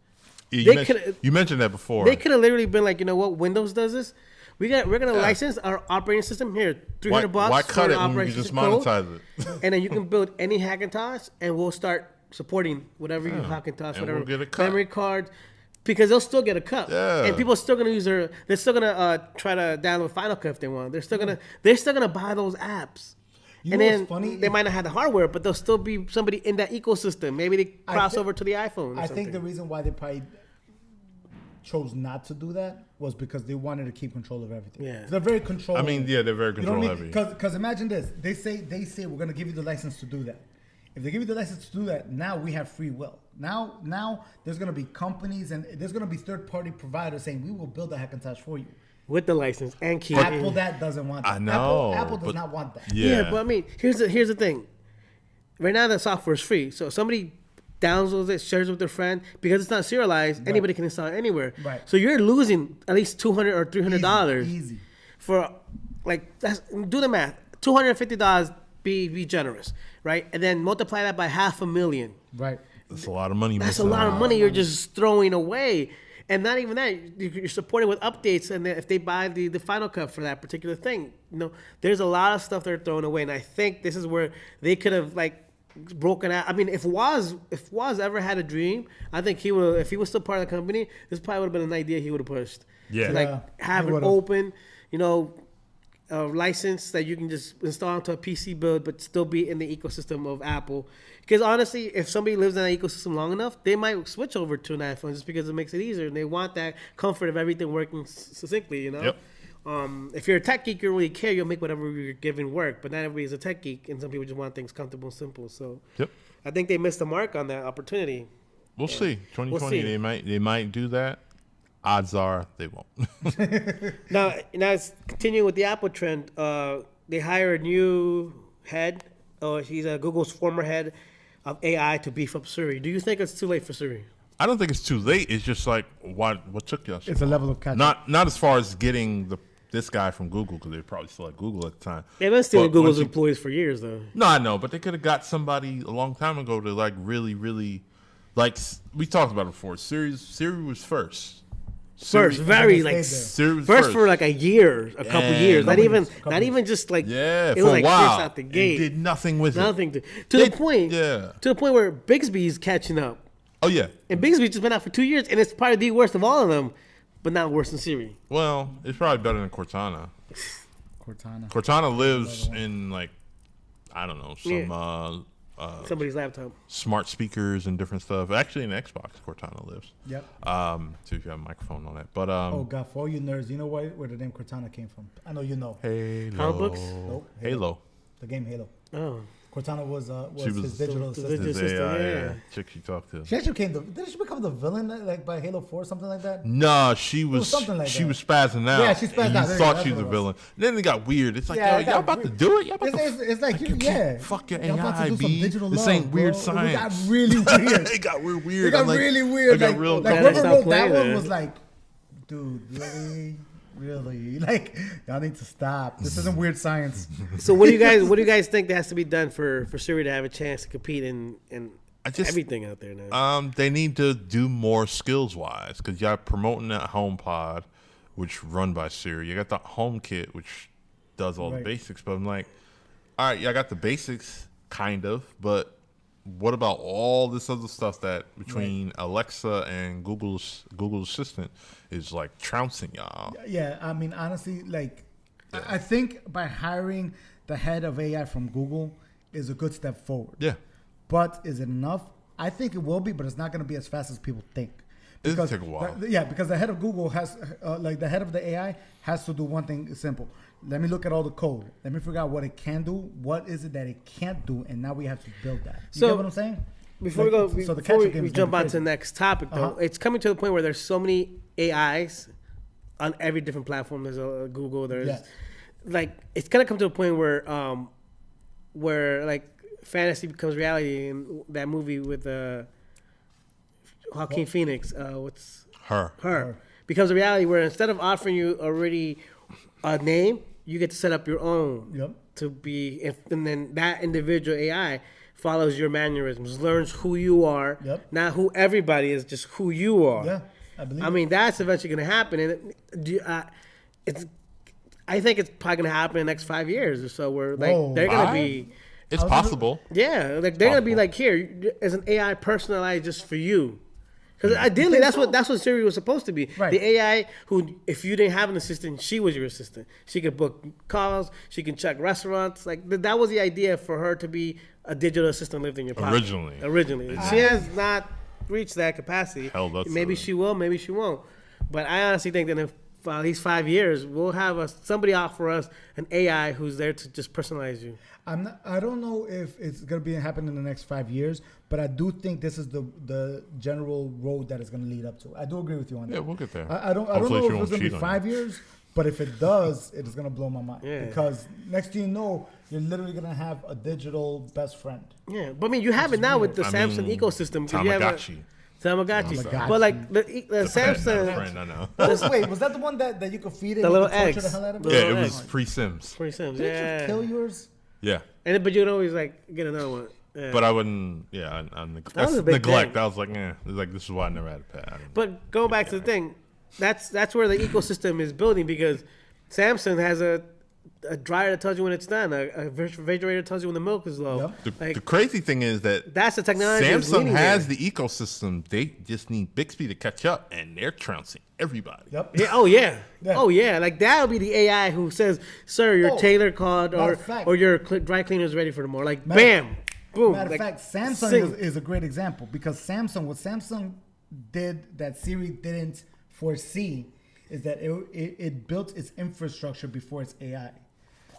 C: You mentioned that before.
B: They could have literally been like, you know what, Windows does this. We're gonna license our operating system here, $300.
C: Why cut it when you just monetize it?
B: And then you can build any Hackintosh, and we'll start supporting whatever you Hackintosh, whatever
C: we'll get a cut.
B: Memory cards. Because they'll still get a cut, and people are still gonna use they're still gonna try to download Final Cut if they want. They're still gonna buy those apps, and then funny? They might not have the hardware, but there'll still be somebody in that ecosystem. Maybe they cross over to the iPhone.
A: I think the reason why they probably chose not to do that was because they wanted to keep control of everything.
B: Yeah,
A: they're very control.
C: I mean, they're very control heavy.
A: Because imagine this: they say we're gonna give you the license to do that. If they give you the license to do that, now we have free will. Now there's going to be companies and there's going to be third-party providers saying we will build a Hackintosh for you
B: with the license and keep
A: Apple that doesn't want that.
C: I know.
A: Apple does not want that.
B: Yeah, but I mean, here's the thing. Right now, the software is free, so if somebody downloads it, shares it with their friend, because it's not serialized, anybody can install it anywhere.
A: Right.
B: So you're losing at least $200 or $300
A: easy
B: for do the math. $250 Be generous, right? And then multiply that by 500,000.
A: Right.
C: That's a lot of money.
B: That's a lot of money you're just throwing away. And not even that, you're supporting with updates, and if they buy the Final Cut for that particular thing, there's a lot of stuff they're throwing away. And I think this is where they could have broken out. I mean, if Woz ever had a dream, I think he would. If he was still part of the company, this probably would have been an idea he would have pushed.
C: Yeah,
B: To have it open, a license that you can just install into a PC build, but still be in the ecosystem of Apple. Because honestly, if somebody lives in that ecosystem long enough, they might switch over to an iPhone just because it makes it easier, and they want that comfort of everything working succinctly.
C: Yep.
B: If you're a tech geek, you don't really care. You'll make whatever you're given work. But not everybody's a tech geek, and some people just want things comfortable and simple. So
C: Yep.
B: I think they missed the mark on that opportunity.
C: We'll see. 2020,
B: We'll see.
C: they might do that. Odds are they won't.
B: Now it's continuing with the Apple trend. They hire a new head. He's Google's former head of AI to beef up Siri. Do you think it's too late for Siri?
C: I don't think it's too late. It's just like what took you?
A: It's a level of catch.
C: Not as far as getting this guy from Google, because they probably still at Google at the time.
B: They've been stealing
C: But
B: Google's
C: once you-
B: employees for years, though.
C: No, I know, but they could have got somebody a long time ago to really, really, we talked about it before. Siri was first.
B: First,
A: Siri
C: was
B: first for a year, a couple years. Not even just
C: yeah,
B: it
C: for
B: was
C: a
B: like
C: while.
B: first out the gate.
C: It did nothing with
B: Nothing
C: it.
B: to the point.
C: Yeah.
B: To the point where Bixby's catching up,
C: Oh yeah.
B: and Bixby's just been out for 2 years, and it's probably the worst of all of them, but not worse than Siri.
C: Well, it's probably better than Cortana. Cortana lives in I don't know, some
B: Somebody's laptop.
C: smart speakers and different stuff. Actually, in Xbox, Cortana lives.
A: Yep.
C: So if you have a microphone on it, but
A: Oh God, for all you nerds, you know where the name Cortana came from? I know you know.
C: Halo.
B: Comic books?
A: Nope.
C: Halo.
A: The game Halo.
B: Oh,
A: Cortana was
C: She was
A: his digital
B: the
A: assistant.
B: digital-
C: This
B: system,
C: AI
B: yeah.
C: chick she talked to.
A: She actually didn't she become the villain by Halo 4 or something like that?
C: No, she was
A: something like
C: she
A: that.
C: was spazzing out.
A: Yeah, she spazzed
C: and
A: out.
C: You
A: There you
C: thought
A: go,
C: she
A: that's
C: was a
A: what it
C: villain. Then it got weird. It's like,
A: Yeah,
C: yo,
A: it
C: y'all
A: got
C: about to
A: weird.
C: do it? Y'all about to
A: It's like yeah.
C: fuck your
A: Y'all about to
C: AI,
A: do some
C: B.
A: digital
C: This
A: love,
C: ain't weird
A: bro.
C: science.
A: It got really weird.
C: It got real weird.
A: It got
C: I'm like-
A: really weird.
C: It got real
B: Yeah,
A: whoever
B: stop
A: wrote that
B: playing
A: one
B: it.
A: was like, dude, really? Really? Y'all need to stop. This isn't weird science.
B: so what do you guys think that has to be done for Siri to have a chance to compete in everything out there now?
C: They need to do more skills wise, because y'all promoting that HomePod, which run by Siri. You got the HomeKit, which does all the
A: Right.
C: basics. But I'm like, all right, y'all got the basics, kind of, but what about all this other stuff that between Alexa and Google's Assistant is trouncing y'all?
A: Yeah, I mean, honestly, I think by hiring the head of AI from Google is a good step forward.
C: Yeah.
A: But is it enough? I think it will be, but it's not going to be as fast as people think.
C: It'll take a while.
A: Because the head of Google has, the head of the AI has to do one thing simple. Let me look at all the code. Let me figure out what it can do. What is it that it can't do? And now we have to build that. You
B: So,
A: get what I'm saying?
B: Before
A: Like,
B: we
A: so
B: go,
A: the
B: before
A: catch-up
B: we
A: game is
B: jump
A: gonna
B: on
A: be
B: to the
A: crazy.
B: next topic, though, it's coming to the point where there's so many AIs on every different platform. There's Google. There's
A: Yeah.
B: it's gonna come to a point where fantasy becomes reality. In that movie with Joaquin Phoenix, what's
C: Her.
B: becomes a reality where instead of offering you already a name, you get to set up your own
A: Yep.
B: to be, and then that individual AI follows your mannerisms, learns who you are,
A: Yep.
B: not who everybody is, just who you are.
A: Yeah, I believe
B: I mean, that's eventually going to happen, and I think it's probably going to happen in the next 5 years or so, where
A: Whoa.
B: they're going to
C: 5?
B: be,
C: It's possible.
B: yeah, they're going to be
C: Possible.
B: here as an AI personalized just for you. Because ideally, that's what Siri was supposed to be.
A: Right.
B: The AI who, if you didn't have an assistant, she was your assistant. She could book calls. She can check restaurants. That was the idea for her to be a digital assistant lived in your pocket. Originally, she has not reached that capacity.
C: Hell, that's
B: Maybe she will. Maybe she won't. But I honestly think that in at least 5 years, we'll have somebody offer us an AI who's there to just personalize you.
A: I don't know if it's going to be happening in the next 5 years, but I do think this is the general road that it's going to lead up to. I do agree with you on that.
C: Yeah, we'll get there.
A: I don't
C: Hopefully
A: know
C: she
A: if it's
C: won't
A: going to
C: cheat
A: be
C: on
A: 5 years, but if it does, it is going to blow my mind.
B: Yeah.
A: Because next thing you know, you're literally going to have a digital best friend.
B: Yeah, but I mean, you have it now with the Samsung ecosystem. 'Cause you have
C: Tamagotchi.
B: Tamagotchi.
A: Tamagotchi.
B: But like the Samsung,
C: Friend, I know.
A: Wait, was that the one that you could feed it?
B: The
A: and
B: little
A: you could torture
B: eggs.
A: the hell out of it?
B: The
C: Yeah,
B: little
C: it was
B: egg.
C: pre-Sims.
B: for Sims,
A: Didn't
B: yeah.
A: you kill yours?
C: Yeah.
B: But you'd always like get another one. Yeah.
C: But I wouldn't. Yeah,
B: That was a
C: that's
B: big
C: neglect.
B: thing.
C: I was like, It's like this is why I never had a pet. I didn't-
B: But going back to the thing, that's where the ecosystem is building, because Samsung has a dryer that tells you when it's done, a refrigerator tells you when the milk is low.
A: Yep.
C: The crazy thing is that
B: That's the technology. that's
C: Samsung
B: leading
C: has
B: there.
C: the ecosystem. They just need Bixby to catch up, and they're trouncing everybody.
A: Yep.
B: Yeah. Oh yeah.
A: Yeah.
B: Oh yeah. Like that'll be the AI who says, "Sir, your
A: Oh,
B: tailor called,
A: matter
B: or
A: of fact-
B: your dry cleaner is ready for tomorrow." Like
A: Matter-
B: bam, boom.
A: Matter
B: like,
A: of fact, Samsung
B: sing.
A: is a great example, because what Samsung did that Siri didn't foresee is that it built its infrastructure before its AI.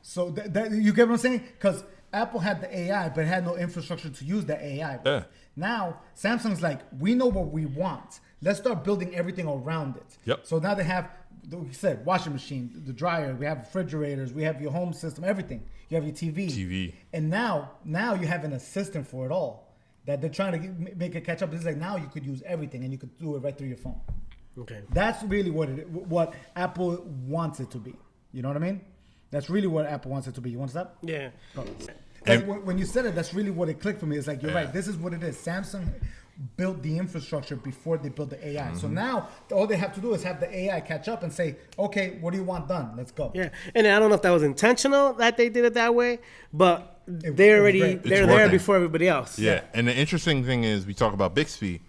A: So that you get what I'm saying? Because Apple had the AI, but it had no infrastructure to use that AI.
C: Yeah.
A: Now Samsung's like, we know what we want. Let's start building everything around it.
C: Yep.
A: So now they have, like you said, washing machine, the dryer. We have refrigerators. We have your home system, everything. You have your TV. And now you have an assistant for it all. That they're trying to make it catch up. It's like now you could use everything, and you could do it right through your phone.
B: Okay.
A: That's really what Apple wants it to be. You know what I mean? That's really what Apple wants it to be. You want to stop?
B: Yeah.
A: Like, when you said it, that's really what it clicked for me. It's like, you're right. This is what it is. Samsung built the infrastructure before they built the AI. So now all they have to do is have the AI catch up and say, okay, what do you want done? Let's go.
B: Yeah. And I don't know if that was intentional that they did it that way, but they're
A: great.
B: there
C: working.
B: before everybody else.
C: Yeah. And the interesting thing is, we talk about Bixby.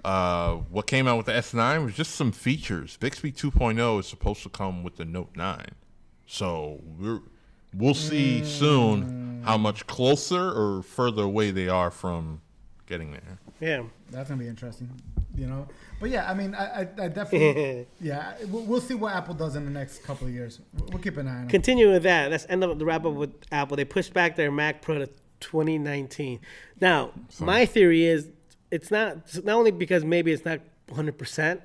C: What came out with the S9 was just some features. Bixby 2.0 is supposed to come with the Note 9. So we'll see soon how much closer or further away they are from getting there.
B: Yeah.
A: That's going to be interesting, But yeah, I mean, I definitely, we'll see what Apple does in the next couple of years. We'll keep an eye on it.
B: Continue with that. Let's end up the wrap up with Apple. They pushed back their Mac Pro to 2019. Now, my theory is it's not only because maybe it's not 100%.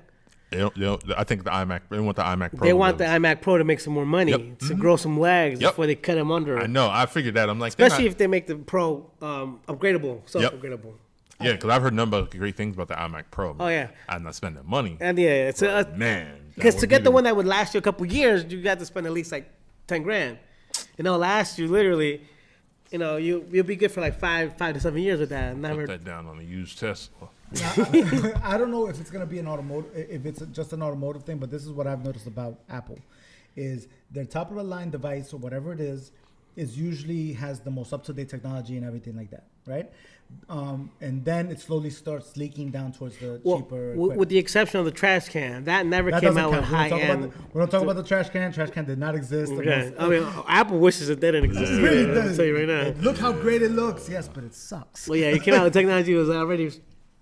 C: I think the iMac. They want the iMac Pro.
B: They want the iMac Pro to make some more money, to grow some legs before they cut them under.
C: I know. I figured that. I'm like,
B: especially if they make the Pro upgradable, upgradable.
C: Yeah, because I've heard nothing but great things about the iMac Pro.
B: Oh yeah,
C: I'm not spending money.
B: And yeah, it's
C: man.
B: Because to get the one that would last you a couple years, you got to spend at least like $10,000. Last you literally, you'll be good for like 5 to 7 years with that.
C: Put that down on a used Tesla.
A: I don't know if it's going to be an automotive, if it's just an automotive thing, but this is what I've noticed about Apple, is their top of the line device or whatever it is usually has the most up-to-date technology and everything like that, right? And then it slowly starts leaking down towards the cheaper equipment.
B: With the exception of the trash can. That never came out with high-end.
A: We don't talk about the trash can. Trash can did not exist.
B: Okay. I mean, Apple wishes it didn't exist.
A: It really
B: I'll
A: does.
B: tell you right now.
A: Look how great it looks. Yes, but it sucks.
B: Well, yeah, it came out with technology was already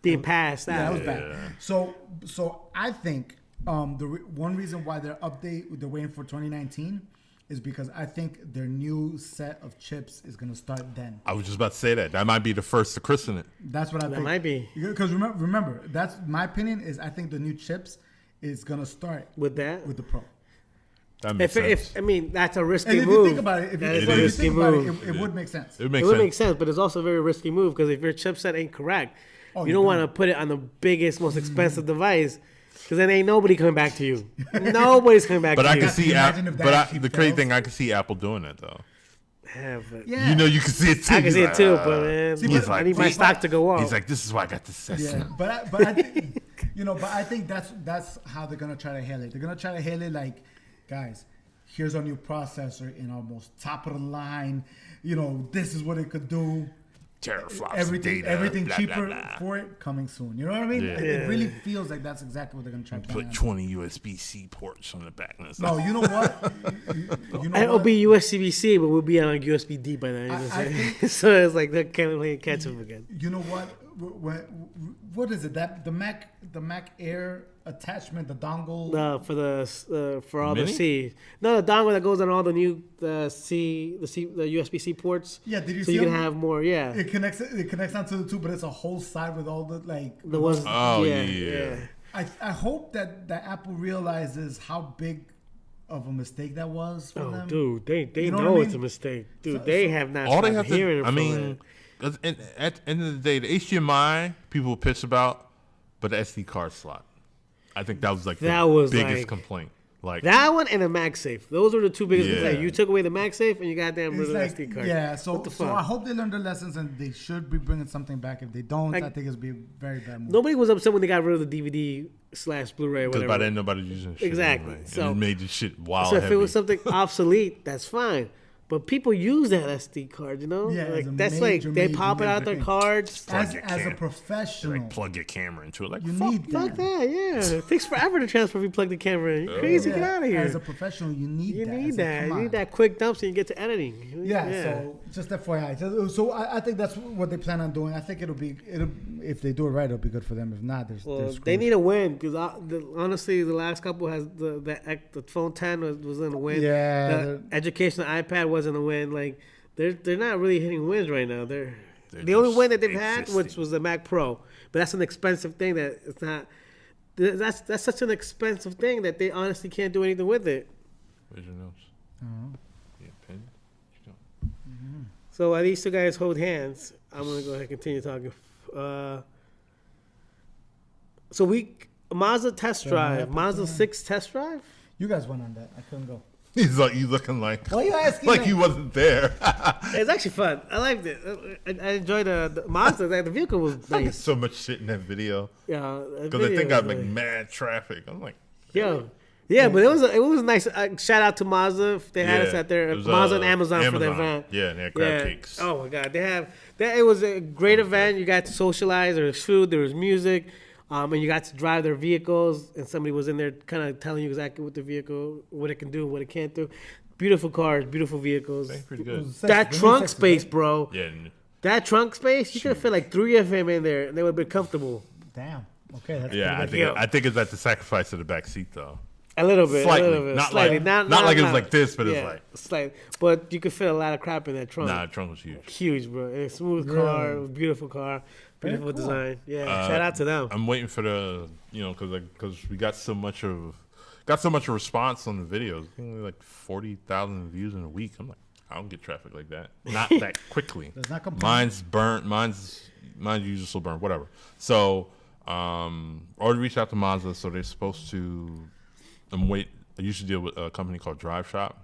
B: being passed out.
A: Yeah, that was bad. So I think one reason why they're waiting for 2019 is because I think their new set of chips is going to start then.
C: I was just about to say that. That might be the first to christen it.
A: That's what I think.
B: That might be.
A: Because remember, that's my opinion is I think the new chips is going to start
B: with that?
A: With the Pro.
C: That makes sense.
B: I mean, that's a risky
A: and if
B: move.
A: you think about it, it would make sense.
C: It
B: would make sense, but it's also a very risky move because if your chipset ain't correct, you don't want to put it on the biggest, most expensive device. Because then ain't nobody coming back to you. Nobody's coming back to you.
C: But I can see
A: Apple.
C: the crazy thing, I can see Apple doing it though.
B: Yeah, but
A: Yeah.
C: You can see it too.
B: I can see it too, but man,
C: He's
B: I need my stock to go up.
C: He's like, this is why I got this Cessna.
A: Yeah, but I think but I think that's how they're gonna try to hail it. They're gonna try to hail it like, guys, here's our new processor in our most top of the line. This is what it could do.
C: Teraflops,
A: Everything
C: blah,
A: cheaper
C: blah, blah.
A: for it coming soon. You know what I mean?
C: Yeah.
A: It really feels like that's exactly what they're gonna try to
C: Put 20 USB-C ports on the back.
A: No, you know what?
B: It'll be USB-C, but we'll be on USB-D by then. So it's like they can't really catch up again.
A: You know what? What is it? That the Mac Air attachment, the dongle.
B: For all
C: Mini?
B: the C. No, the dongle that goes on all the new the USB-C ports.
A: Yeah, did you
B: so
A: see
B: you can
A: them?
B: have more? Yeah.
A: It connects onto the two, but it's a whole side with all the
B: The ones.
C: Oh,
B: yeah.
C: yeah.
A: I hope that Apple realizes how big of a mistake that was for them.
B: Dude, they
A: You know
B: know
A: what I
B: it's a
A: mean?
B: mistake. Dude, they have not.
C: All they
B: stopped
C: have
B: hearing
C: to, I
B: from
C: mean,
B: it.
C: 'cause at the end of the day, the HDMI people were pissed about, but the SD card slot. I think that was like the biggest complaint. Like
B: That one and a MagSafe. Those are the two biggest
C: Yeah.
B: complaints. You took away the MagSafe and you goddamn rid
A: It's
B: of the
A: like,
B: SD card.
A: yeah, so
B: What the
A: so
B: fuck?
A: I hope they learn their lessons and they should be bringing something back. If they don't,
B: Like-
A: I think it'll be a very bad move.
B: Nobody was upset when they got rid of the DVD/Blu-ray or
C: because
B: whatever.
C: by then nobody's using shit
B: Exactly.
C: anyway.
B: So-
C: and it made the shit wild.
B: So if
C: heavy.
B: it was something obsolete, that's fine. But people use that SD card, you know?
A: Yeah, it's a
B: like that's like
A: major,
B: they
A: major,
B: pop it out
A: major
B: their
A: thing.
B: cards.
C: Plug
A: as
C: your
A: as a
C: cam-
A: professional,
C: like plug your camera into it. Like
A: you
C: fuck.
A: need
B: Fuck
A: that.
B: that, yeah. It takes forever to transfer if you plug the camera in. You're crazy, get out of here.
A: As a professional, you need
B: You
A: that.
B: need
A: It's like,
B: that.
A: come
B: You
A: on.
B: need that quick dump so you can get to editing.
A: Yeah, so just FYI. So I think that's what they plan on doing. I think it'll if they do it right, it'll be good for them. If not, they're
B: Well,
A: screwed.
B: they need a win because honestly, the last couple has the phone 10 was in a win.
A: Yeah,
B: the educational iPad wasn't a win. Like they're not really hitting wins right now. They're
C: They're
B: the only
C: just
B: win that they've had, which
C: existing.
B: was the Mac Pro, but that's an expensive thing that it's not. That's such an expensive thing that they honestly can't do anything with it.
C: Where's your notes?
A: Uh-huh.
C: Yeah, pen. You don't-
B: So while these two guys hold hands, I'm gonna go ahead and continue talking. So Mazda test
A: So
B: drive,
A: what
B: Mazda
A: happened?
B: 6 test drive.
A: You guys went on that. I couldn't go.
C: He's like you looking like
A: Why are you asking?
C: like you wasn't there.
B: It's actually fun. I liked it. I enjoyed the Mazda. The vehicle was nice.
C: so much shit in that video
B: Yeah, the
C: because I
B: video
C: think I
B: was
C: like
B: nice.
C: mad traffic. I'm like,
B: Yeah, but it was nice. Shout out to Mazda. They had us
C: Yeah,
B: at their
C: it was,
B: Mazda and Amazon for the event.
C: Yeah, and they had crab cakes.
B: Oh my god, they have that. It was a great event. You got to socialize. There was food. There was music. And you got to drive their vehicles, and somebody was in there kind of telling you exactly what the vehicle, what it can do, what it can't do. Beautiful cars, beautiful vehicles.
C: They're pretty
A: It
C: good.
A: was
B: That
A: sexy.
B: trunk
A: Sexy,
B: space,
A: right?
B: bro.
C: Yeah, and-
B: That trunk space, you could have fit like 3 of them in there, and they would have been comfortable.
A: Damn. Okay, that's
C: yeah.
A: pretty good.
C: I think it's at the sacrifice of the back seat though.
B: A little bit,
C: Slightly.
B: a little bit,
C: Not
B: slightly.
C: like-
B: not
C: not like it's like this, but it's like-
B: slightly. But you could fit a lot of crap in that trunk.
C: Nah, the trunk was huge.
B: Huge, bro. And a smooth
A: Really?
B: car, beautiful car,
A: Very
B: beautiful
A: cool.
B: design. Yeah, shout out to them.
C: I'm waiting for the because we got so much of response on the videos. Only like 40,000 views in a week. I'm like, I don't get traffic like that. Not that quickly.
A: Does not complain.
C: Mine's burnt. Mine's usually still burnt. Whatever. So already reached out to Mazda. So they're supposed to. I used to deal with a company called Drive Shop.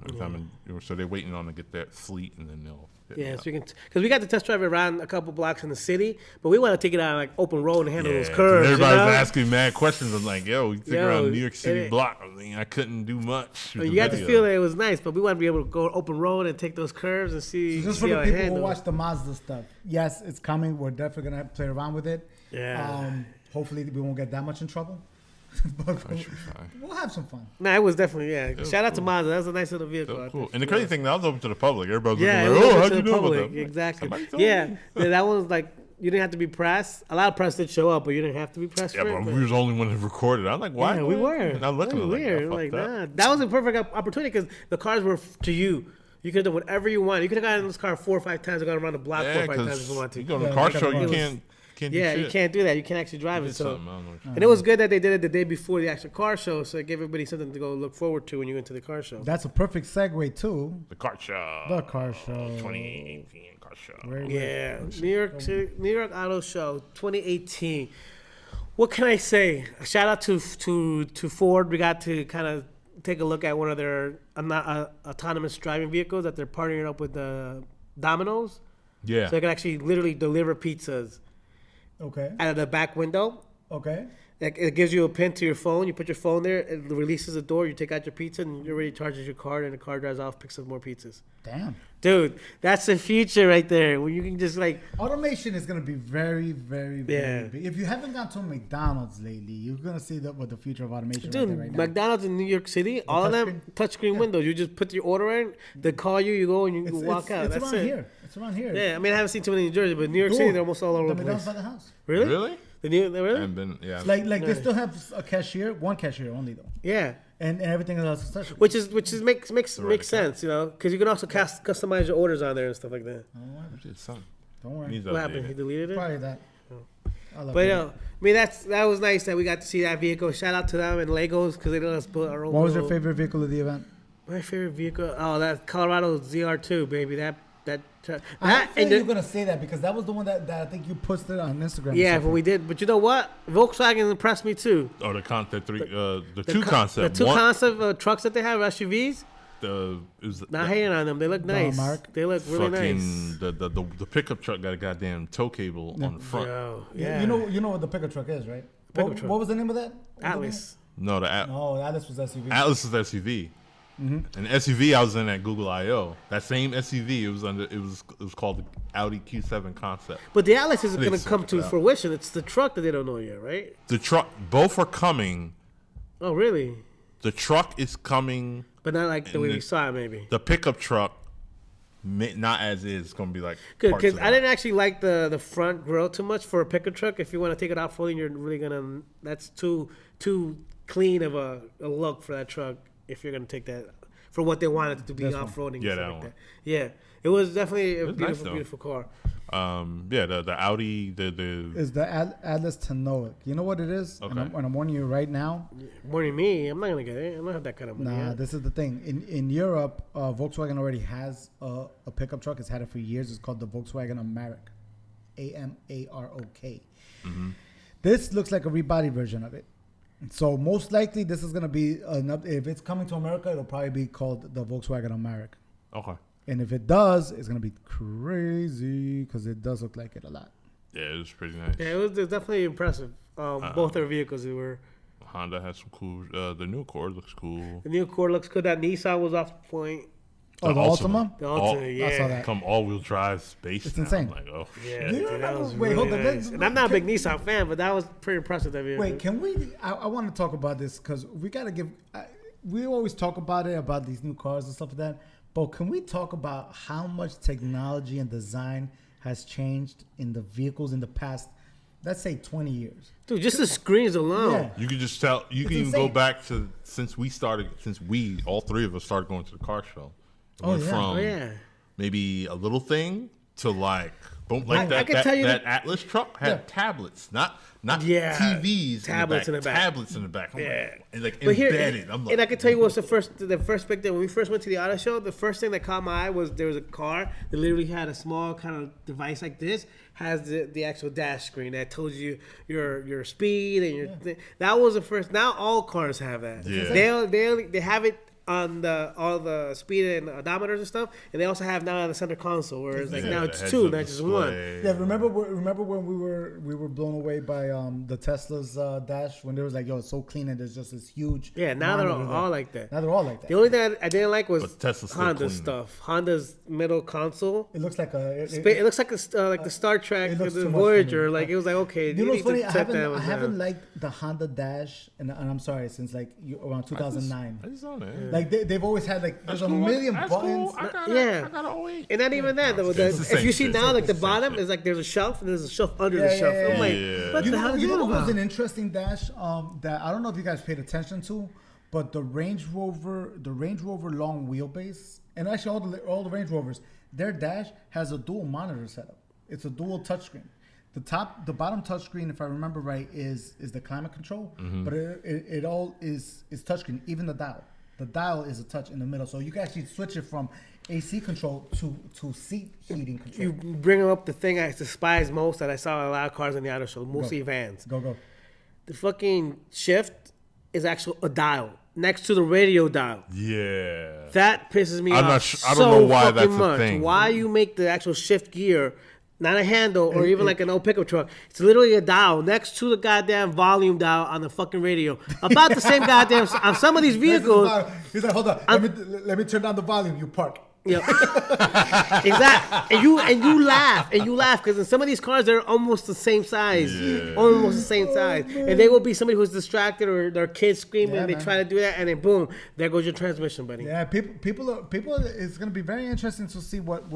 C: So they're waiting on to get their fleet, and then they'll.
B: Yeah, so we can because we got to test drive it around a couple blocks in the city, but we want to take it out like open road and handle those curves.
C: Everybody
B: you know?
C: was asking mad questions. I'm like, yo, you think
B: Yo,
C: around New York City
B: and it-
C: block? I mean, I couldn't do much. with
B: You
C: the
B: got to
C: video.
B: feel that it was nice, but we want to be able to go open road and take those curves and see.
A: So just
B: see
A: for
B: how
A: the
B: it
A: people who
B: handles.
A: watch the Mazda stuff, yes, it's coming. We're definitely gonna play around with it.
B: Yeah.
A: Hopefully we won't get that much in trouble. But
C: That should be fine.
A: we'll have some fun.
B: Nah, it was definitely
C: was
B: Shout out to
C: cool.
B: Mazda. That was a nice little vehicle.
C: So
B: I
C: cool.
B: think.
C: And the crazy thing, that was open to the public. Everybody was
B: Yeah,
C: looking
B: it
C: like,
B: was
C: oh,
B: open
C: how'd
B: to
C: you
B: the
C: know about
B: public.
C: that?
B: Exactly.
C: Somebody told
B: Yeah,
C: me.
B: that one was like you didn't have to be press. A lot of press did show up, but you didn't have to be press.
C: Yeah,
B: for
C: but
B: it,
C: we was the only one that recorded. I'm like, why?
B: Yeah, we were.
C: And I look at
B: That
C: it
B: was
C: like,
B: weird.
C: I
B: Like,
C: fucked up.
B: nah, that was a perfect opportunity because the cars were to you. You could have done whatever you want. You could have gotten in this car 4 or 5 times and gone around the block 4
C: Yeah,
B: or 5 times if
C: because
B: you want to.
C: you go to
A: Yeah,
C: the car
A: look at
C: show,
A: the
C: you
A: cars.
C: can't do
B: Yeah,
C: shit.
B: you can't do that. You can't actually drive
C: You
B: it.
C: did
B: So,
C: something, I don't know what you're-
B: and it was good that they did it the day before the actual car show, so it gave everybody something to go look forward to when you went to the car show.
A: That's a perfect segue too.
C: The car show.
A: The car show.
C: 2018 car show.
A: Very good.
B: Yeah, New York Auto Show 2018. What can I say? A shout out to Ford. We got to kind of take a look at one of their autonomous driving vehicles that they're partnering up with Dominos,
C: Yeah.
B: so they can actually literally deliver pizzas
A: Okay.
B: out of the back window.
A: Okay.
B: It gives you a pin to your phone. You put your phone there. It releases the door. You take out your pizza, and it already charges your card, and the car drives off, picks up more pizzas.
A: Damn.
B: Dude, that's the future right there. When you can just like,
A: Automation is going to be very, very, very
B: Yeah.
A: big. If you haven't gone to a McDonald's lately, you're going to see what the future of automation
B: dude,
A: right now.
B: McDonald's in New York City, all of them touchscreen windows. You just put your order in, they call you, you go and you walk out.
A: It's
B: That's
A: around
B: it.
A: here. It's around here.
B: Yeah, I mean, I haven't seen too many in Jersey, but New York City,
A: Dude,
B: they're almost all over the
A: McDonald's
B: place.
A: by the house.
B: Really?
C: Really?
B: They
C: I
B: really?
C: haven't been, yeah.
A: Like
B: No.
A: they still have a cashier, one cashier only though,
B: Yeah.
A: and everything else is touch.
B: Which makes
C: Right.
B: sense, you know, because you can also customize your orders on there and stuff like that.
C: Did something.
A: Don't worry.
C: Needs to
B: What
C: update
B: happened? He
C: it.
B: deleted it.
A: Probably that. I love
B: But
A: it.
B: I mean, that was nice that we got to see that vehicle. Shout out to them and Legos because they let us put our own.
A: What was your
B: little-
A: favorite vehicle of the event?
B: My favorite vehicle? Oh, that Colorado ZR2, baby. That
A: I
B: and
A: you're gonna say that because that was the one that I think you posted on Instagram.
B: yeah, but we did. But you know what? Volkswagen impressed me too.
C: Oh, the concept three, the two
B: The
C: concept.
B: two
C: One,
B: concept trucks that they have, SUVs. Not hating on them. They look nice.
A: Mark.
B: They look really nice.
C: The pickup truck got a goddamn tow cable on the front.
B: Yo, yeah.
A: You know what the pickup truck is, right?
B: Pickup truck.
A: What was the name of that?
B: Atlas.
C: No,
A: No, Atlas was SUV.
C: Atlas is SUV. And SUV I was in at Google I/O. That same SUV it was called the Audi Q7 concept.
B: But the Atlas isn't
C: They
B: going to come
C: suck
B: to
C: it out.
B: fruition. It's the truck that they don't know yet, right?
C: The truck, both are coming.
B: Oh, really?
C: The truck is coming.
B: But not like the way
C: And
B: we saw it, maybe.
C: The pickup truck, not as is. It's gonna be like
B: Good,
C: parts
B: because
C: of
B: I
C: that.
B: didn't actually like the front grill too much for a pickup truck. If you want to take it off fully, you're really gonna. That's too clean of a look for that truck. If you're gonna take that for what they wanted it to be off roading.
C: Yeah,
B: and
C: that
B: stuff
C: one.
B: like that. Yeah, it was definitely a
C: was nice,
B: beautiful,
C: though.
B: beautiful car.
C: Yeah, the Audi, the
A: Is the Atlas Tanoic. You know what it is?
C: Okay.
A: And I'm warning you right now.
B: More than me, I'm not gonna get it. I'm not have that kind of money.
A: Nah,
B: yet.
A: this is the thing. In Europe, Volkswagen already has a pickup truck. It's had it for years. It's called the Volkswagen Amarok, Amarok. This looks like a rebody version of it. So most likely, this is gonna be if it's coming to America, it'll probably be called the Volkswagen Amarok.
C: okay.
A: And if it does, it's gonna be crazy because it does look like it a lot.
C: Yeah, it was pretty nice.
B: Yeah, it was definitely impressive. Both their vehicles, they were.
C: Honda has some cool. The new Accord looks cool.
B: The new Accord looks good. That Nissan was off point.
A: Oh, the Altima?
B: The Altima, yeah.
A: I saw that.
C: Come all-wheel drive space.
A: It's
C: now.
A: insane.
C: I'm like, oh,
B: Yeah,
A: Do you
B: dude, that
A: remember-
B: was
A: wait,
B: really
A: hold on,
B: nice. And I'm not a big Nissan fan, but that was pretty impressive. That vehicle.
A: Wait, can we? I want to talk about this because we got to give. We always talk about these new cars and stuff like that. But can we talk about how much technology and design has changed in the vehicles in the past, let's say 20 years?
B: Dude, just the screens alone.
A: Yeah.
C: you could just tell. You
A: It's
C: can even go
A: insane.
C: back to since we all three of us started going to the car show. It
A: Oh,
C: went
A: yeah.
C: from
B: Oh yeah.
C: maybe a little thing to like boom, like
B: I can tell you
C: that
B: that-
C: Atlas truck had
A: Yeah.
C: tablets, not
B: Yeah,
C: TVs,
B: tablets in the back.
C: tablets in the back. I'm
B: Yeah.
C: like, and like
B: But here,
C: embedded. I'm like,
B: and I can tell you what's the first big thing. When we first went to the auto show, the first thing that caught my eye was there was a car that literally had a small kind of device like this, has the actual dash screen that tells you your speed and your thing. That was the first. Now all cars have that.
C: Yeah.
B: They have it on all the speed and odometers and stuff, and they also have now on the center console, where it's like
C: Yeah,
B: now
C: the
B: it's
C: heads
B: two,
C: up
B: not just one.
C: display.
A: Yeah, remember when we were blown away by the Tesla's dash when there was like, yo, it's so clean and there's just this huge.
B: Yeah, now they're
A: monitor there.
B: all like that.
A: Now they're all like that.
B: The only thing I didn't like was
C: But Tesla's still
B: Honda
C: clean.
B: stuff. Honda's middle console.
A: It looks like a.
B: It looks like the Star Trek,
A: it looks
B: the
A: too much for
B: Voyager.
A: me.
B: Like it was like okay,
A: You know what's funny? I
B: I
A: haven't liked the Honda Dash, and I'm sorry, since like around 2009.
C: I just don't know.
A: Like they've always had like there's a million buttons.
C: I got
B: Yeah.
C: I got an 08.
B: And not even that.
C: It's the
B: If
C: same
B: you see
C: shit.
B: now, like the
C: It's the same
B: bottom
C: shit.
B: is like there's a shelf and there's a shelf under
A: Yeah,
B: the shelf.
A: yeah,
B: I'm like,
C: yeah.
B: what
A: You
B: the
A: know,
B: hell is
A: you know
B: that
A: what was
B: about?
A: an interesting dash that I don't know if you guys paid attention to, but the Range Rover long wheelbase, and actually all the Range Rovers, their dash has a dual monitor setup. It's a dual touchscreen. The bottom touchscreen, if I remember right, is the climate control, but it all is touchscreen. Even the dial. The dial is a touch in the middle, so you can actually switch it from AC control to seat heating control.
B: You bring up the thing I despise most that I saw in a lot of cars in the auto show, mostly vans.
A: Go.
B: The fucking shift is actually a dial next to the radio dial.
C: Yeah.
B: That pisses me
C: I'm
B: off.
C: not su- I don't
B: so
C: know why
B: fucking
C: that's a
B: much.
C: thing.
B: Why you make the actual shift gear not a handle or even like an old pickup truck? It's literally a dial next to the goddamn volume dial on the fucking radio. About the same goddamn on some of these vehicles.
A: He's like, hold on, let me turn down the volume. You park.
B: Yeah, exactly. And you laugh because in some of these cars they're almost the same size, almost the same size, and they will be somebody who's distracted or their kids screaming.
A: Yeah,
B: and they
A: man.
B: try to do that, and then boom, there goes your transmission, buddy.
A: Yeah, people. It's going to be very interesting to see what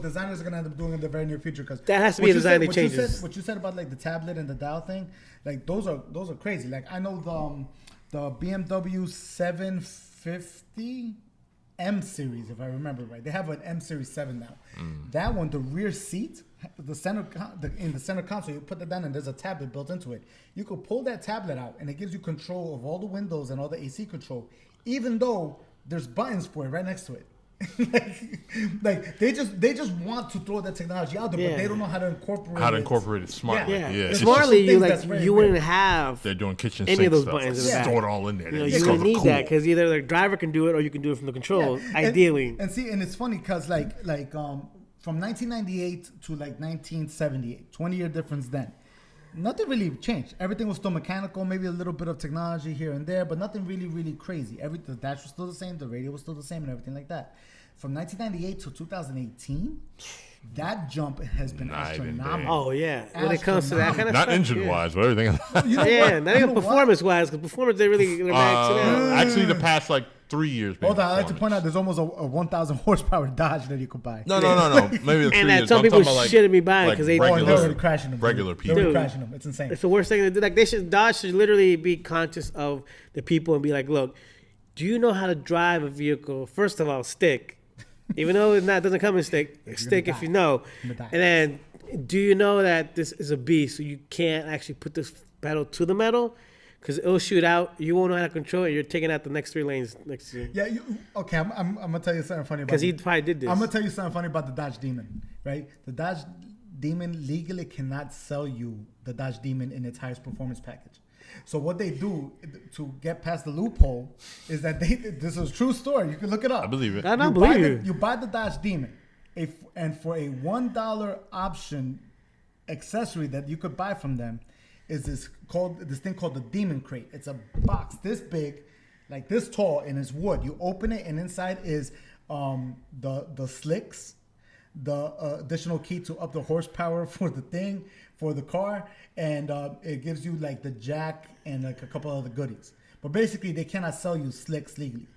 A: designers are going to end up doing in the very near future. Because
B: That has to be a design that changes.
A: What you said about like the tablet and the dial thing, like those are crazy. Like I know the BMW 750. M series, if I remember right, they have an M series 7 now. That one, the rear seat, in the center console, you put that down and there's a tablet built into it. You could pull that tablet out and it gives you control of all the windows and all the AC control, even though there's buttons for it right next to it. like they just want to throw that technology out there, but they don't know how to incorporate
C: it smartly.
B: Yeah.
C: It's
B: Smartly,
A: just
B: you wouldn't have
C: they're doing kitchen
B: any
C: sink
B: of those
C: stuff.
B: buttons in the
C: Like,
B: back.
C: store it all in there.
B: You know,
C: It's
B: you
C: kinda
B: don't need
C: cool.
B: that because either the driver can do it or you can do it from the control. Ideally,
A: And it's funny because from 1998 to like 1978, 20-year difference then. Nothing really changed. Everything was still mechanical, maybe a little bit of technology here and there, but nothing really, really crazy. The dash was still the same, the radio was still the same, and everything like that. From 1998 to 2018, that jump has been
C: Night and day.
A: astronomical.
B: oh yeah, when it comes to that kind of
C: Not
B: stuff,
C: engine wise, but everything else.
A: You know
B: Yeah,
A: what?
B: not
A: You
B: even
A: know what?
B: performance wise, because performance they're maxing out.
C: Actually, the past like 3 years.
A: Hold on, I like to
C: performance.
A: point out there's almost a 1,000 horsepower Dodge that you could buy.
C: No. Maybe the 3
B: And
C: years.
B: that some
C: I'm
B: people
C: talking about, like,
B: shouldn't be buying because they
A: Oh,
C: regular,
A: they're already crashing them.
C: regular
A: They're
C: people.
A: already
B: Dude.
A: crashing them. It's insane.
B: It's the worst thing to do. Like Dodge should literally be conscious of the people and be like, look, do you know how to drive a vehicle? First of all, stick, even though it doesn't come in stick. Stick if
A: die.
B: you know,
A: You're gonna die.
B: and then do you know that this is a beast, so you can't actually put this pedal to the metal because it'll shoot out. You won't know how to control it. You're taking out the next 3 lanes next to you.
A: Yeah, okay, I'm gonna tell you something funny about
B: Because he
A: this.
B: probably did this.
A: I'm gonna tell you something funny about the Dodge Demon, right? The Dodge Demon legally cannot sell you the Dodge Demon in its highest performance package. So what they do to get past the loophole is that this is a true story. You can look it up.
C: I believe it.
B: I don't believe you.
A: You buy the Dodge Demon, and for a $1 option accessory that you could buy from them is this thing called the Demon Crate. It's a box this big, like this tall, and it's wood. You open it, and inside is the slicks, the additional key to up the horsepower for the car, and it gives you like the jack and like a couple other goodies. But basically, they cannot sell you slicks legally.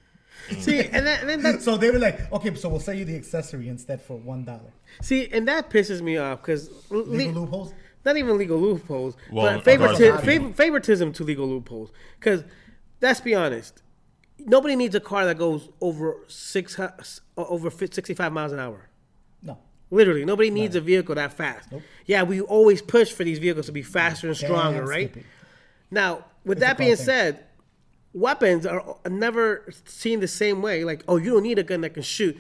B: See, and then that,
A: So they were like, okay, so we'll sell you the accessory instead for $1.
B: see, and that pisses me off because
A: Legal loopholes.
B: not even legal loopholes,
C: Well,
B: but
C: regardless.
B: favoritism to legal loopholes. Because let's be honest, nobody needs a car that goes over 65 miles an hour.
A: No.
B: Literally, nobody needs a vehicle that fast.
A: Nope.
B: Yeah, we always push for these vehicles to be faster and stronger,
A: Damn,
B: right?
A: Skippy.
B: Now, with
A: It's a
B: that
A: car
B: being
A: thing.
B: said, weapons are never seen the same way. Like, oh, you don't need a gun that can shoot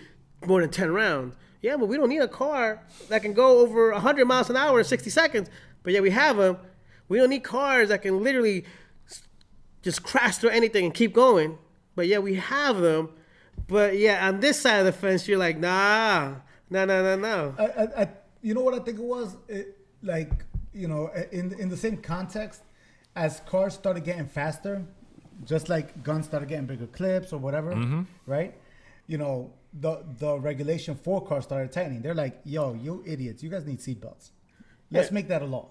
B: more than 10 rounds. Yeah, but we don't need a car that can go over 100 miles an hour in 60 seconds. But yeah, we have them. We don't need cars that can literally just crash through anything and keep going. But yeah, we have them. But yeah, on this side of the fence, you're like, no.
A: I you know what I think it was? In the same context, as cars started getting faster, just like guns started getting bigger clips or whatever, right? You know, the regulation for cars started tightening. They're like, yo, you idiots, you guys need seatbelts. Let's make that a law.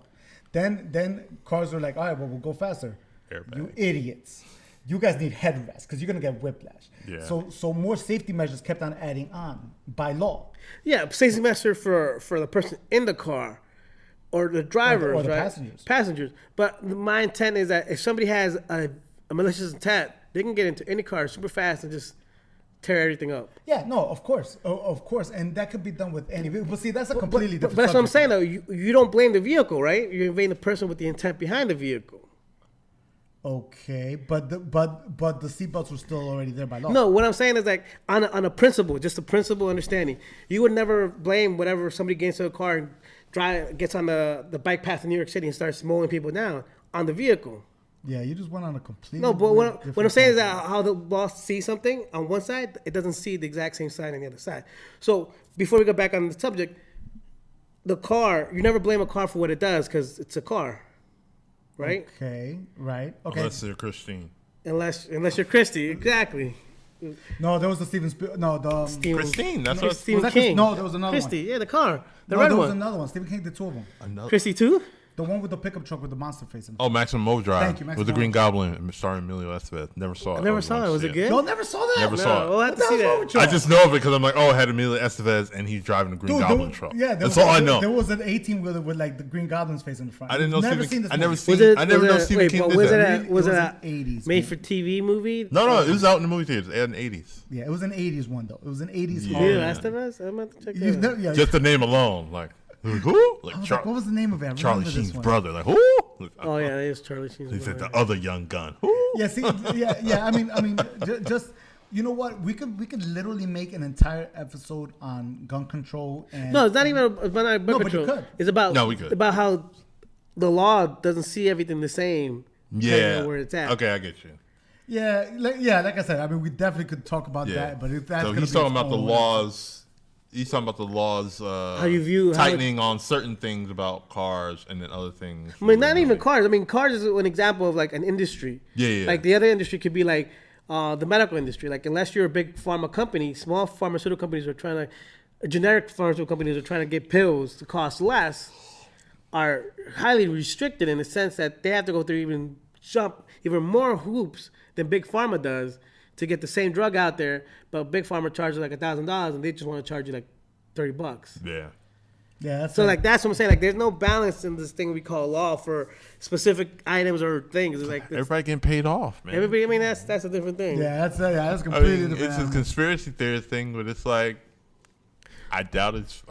A: Then cars are like, all right, well, we'll go faster.
C: Airbag.
A: You idiots. You guys need headrests because you're gonna get whiplash.
C: Yeah.
A: So more safety measures kept on adding on by law.
B: Yeah, safety measure for the person in the car or the drivers,
A: or the
B: right?
A: passengers.
B: Passengers. But my intent is that if somebody has a malicious intent, they can get into any car super fast and just tear everything up.
A: Yeah, no, of course, and that could be done with any vehicle. But see, that's a completely different.
B: But that's what I'm
A: subject.
B: saying, though. You don't blame the vehicle, right? You're invading the person with the intent behind the vehicle.
A: Okay, but the seatbelts were still already there by law.
B: No, what I'm saying is like on a principle, just a principle understanding. You would never blame whatever somebody gets into a car and gets on the bike path in New York City and starts mowing people down on the vehicle.
A: Yeah, you just went on a completely.
B: No, but what I'm
A: different
B: saying is
A: tangent.
B: that how the boss sees something on one side, it doesn't see the exact same side on the other side. So before we go back on the subject, the car, you never blame a car for what it does because it's a car, right?
A: Okay, right. Okay.
C: Unless they're Christine.
B: Unless you're Christy, exactly.
A: No, there was the Steven Spielberg. No, the
B: Steven,
C: Christine, that's
B: no,
C: what.
B: Stephen
A: Was that
B: King.
A: No, there was another
B: Christy,
A: one.
B: yeah, the car, the
A: no,
B: red
A: there was
B: one.
A: another one. Stephen King did two of them.
C: Another.
B: Christy too.
A: The one with the pickup truck with the monster face in it.
C: Oh, Maximum Overdrive
A: Thank you, Maximum
C: with the Green
A: Overdrive.
C: Goblin starring Emilio Estevez. Never saw it.
B: I never saw it. Was it good?
A: Y'all never saw that?
C: Never
B: No,
C: saw it.
B: we'll have to
A: What the
B: see
A: hell's wrong
B: that.
A: with y'all?
C: I just know of it because I'm like, oh, it had Emilio Estevez and he's driving the Green
A: Dude,
C: Goblin truck.
A: Yeah,
C: that's all I know.
A: There was an 18-wheeler with like the Green Goblin's face in the front.
C: I didn't know
A: Never
C: Stephen.
A: seen this
C: I never
A: movie.
C: seen. I never know Stephen
B: wait,
C: King
B: but
C: did
B: was
C: that.
B: it was
A: It
B: it
A: was
B: a
A: an 80s
B: made
A: movie.
B: for TV movie?
C: No, it was out in the movie theaters. In the 80s.
A: Yeah, it was an 80s one though. It was an 80s
C: Yeah.
A: horror.
B: Emilio Estevez? I'm about to check
A: You've
B: that out.
A: never, yeah,
C: Just the name alone, like who?
A: I
C: Like
A: was like, what was the name of it? I
C: Charlie
A: remember this
C: Sheen's
A: one.
C: brother. Like who?
B: Oh yeah, it is Charlie Sheen's
C: He said
B: brother.
C: the other young gun. Who?
A: Yeah, see, yeah. I mean, just You know what? We could literally make an entire episode on gun control and
B: No, it's not even about gun
A: No, but you
B: control.
A: could.
B: It's about
C: No, we could.
B: about how the law doesn't see everything the same. depending
C: Yeah.
B: on where it's at.
C: Okay, I get you.
A: like I said, I mean, we definitely could talk about
C: Yeah.
A: that, but if that's
C: So
A: gonna
C: he's
A: be
C: talking
A: its
C: about the
A: own-
C: laws. He's talking about the laws.
B: How you view
C: tightening on certain things about cars, and then other things.
B: I mean, not even cars. I mean, cars is an example of like an industry.
C: Yeah.
B: Like the other industry could be like the medical industry. Like unless you're a big pharma company, small pharmaceutical companies are trying to, generic pharmaceutical companies are trying to get pills to cost less, are highly restricted in the sense that they have to go through jump even more hoops than big pharma does to get the same drug out there. But big pharma charges like $1,000, and they just want to charge you like $30.
C: Yeah.
A: Yeah, that's
B: So
A: it.
B: like that's what I'm saying. Like there's no balance in this thing we call law for specific items or things. It's like
C: Everybody getting paid off, man.
B: everybody. I mean that's a different thing.
A: that's
C: I
A: completely
C: mean,
A: different.
C: it's a
A: animal.
C: conspiracy theory thing, but it's like, I doubt it's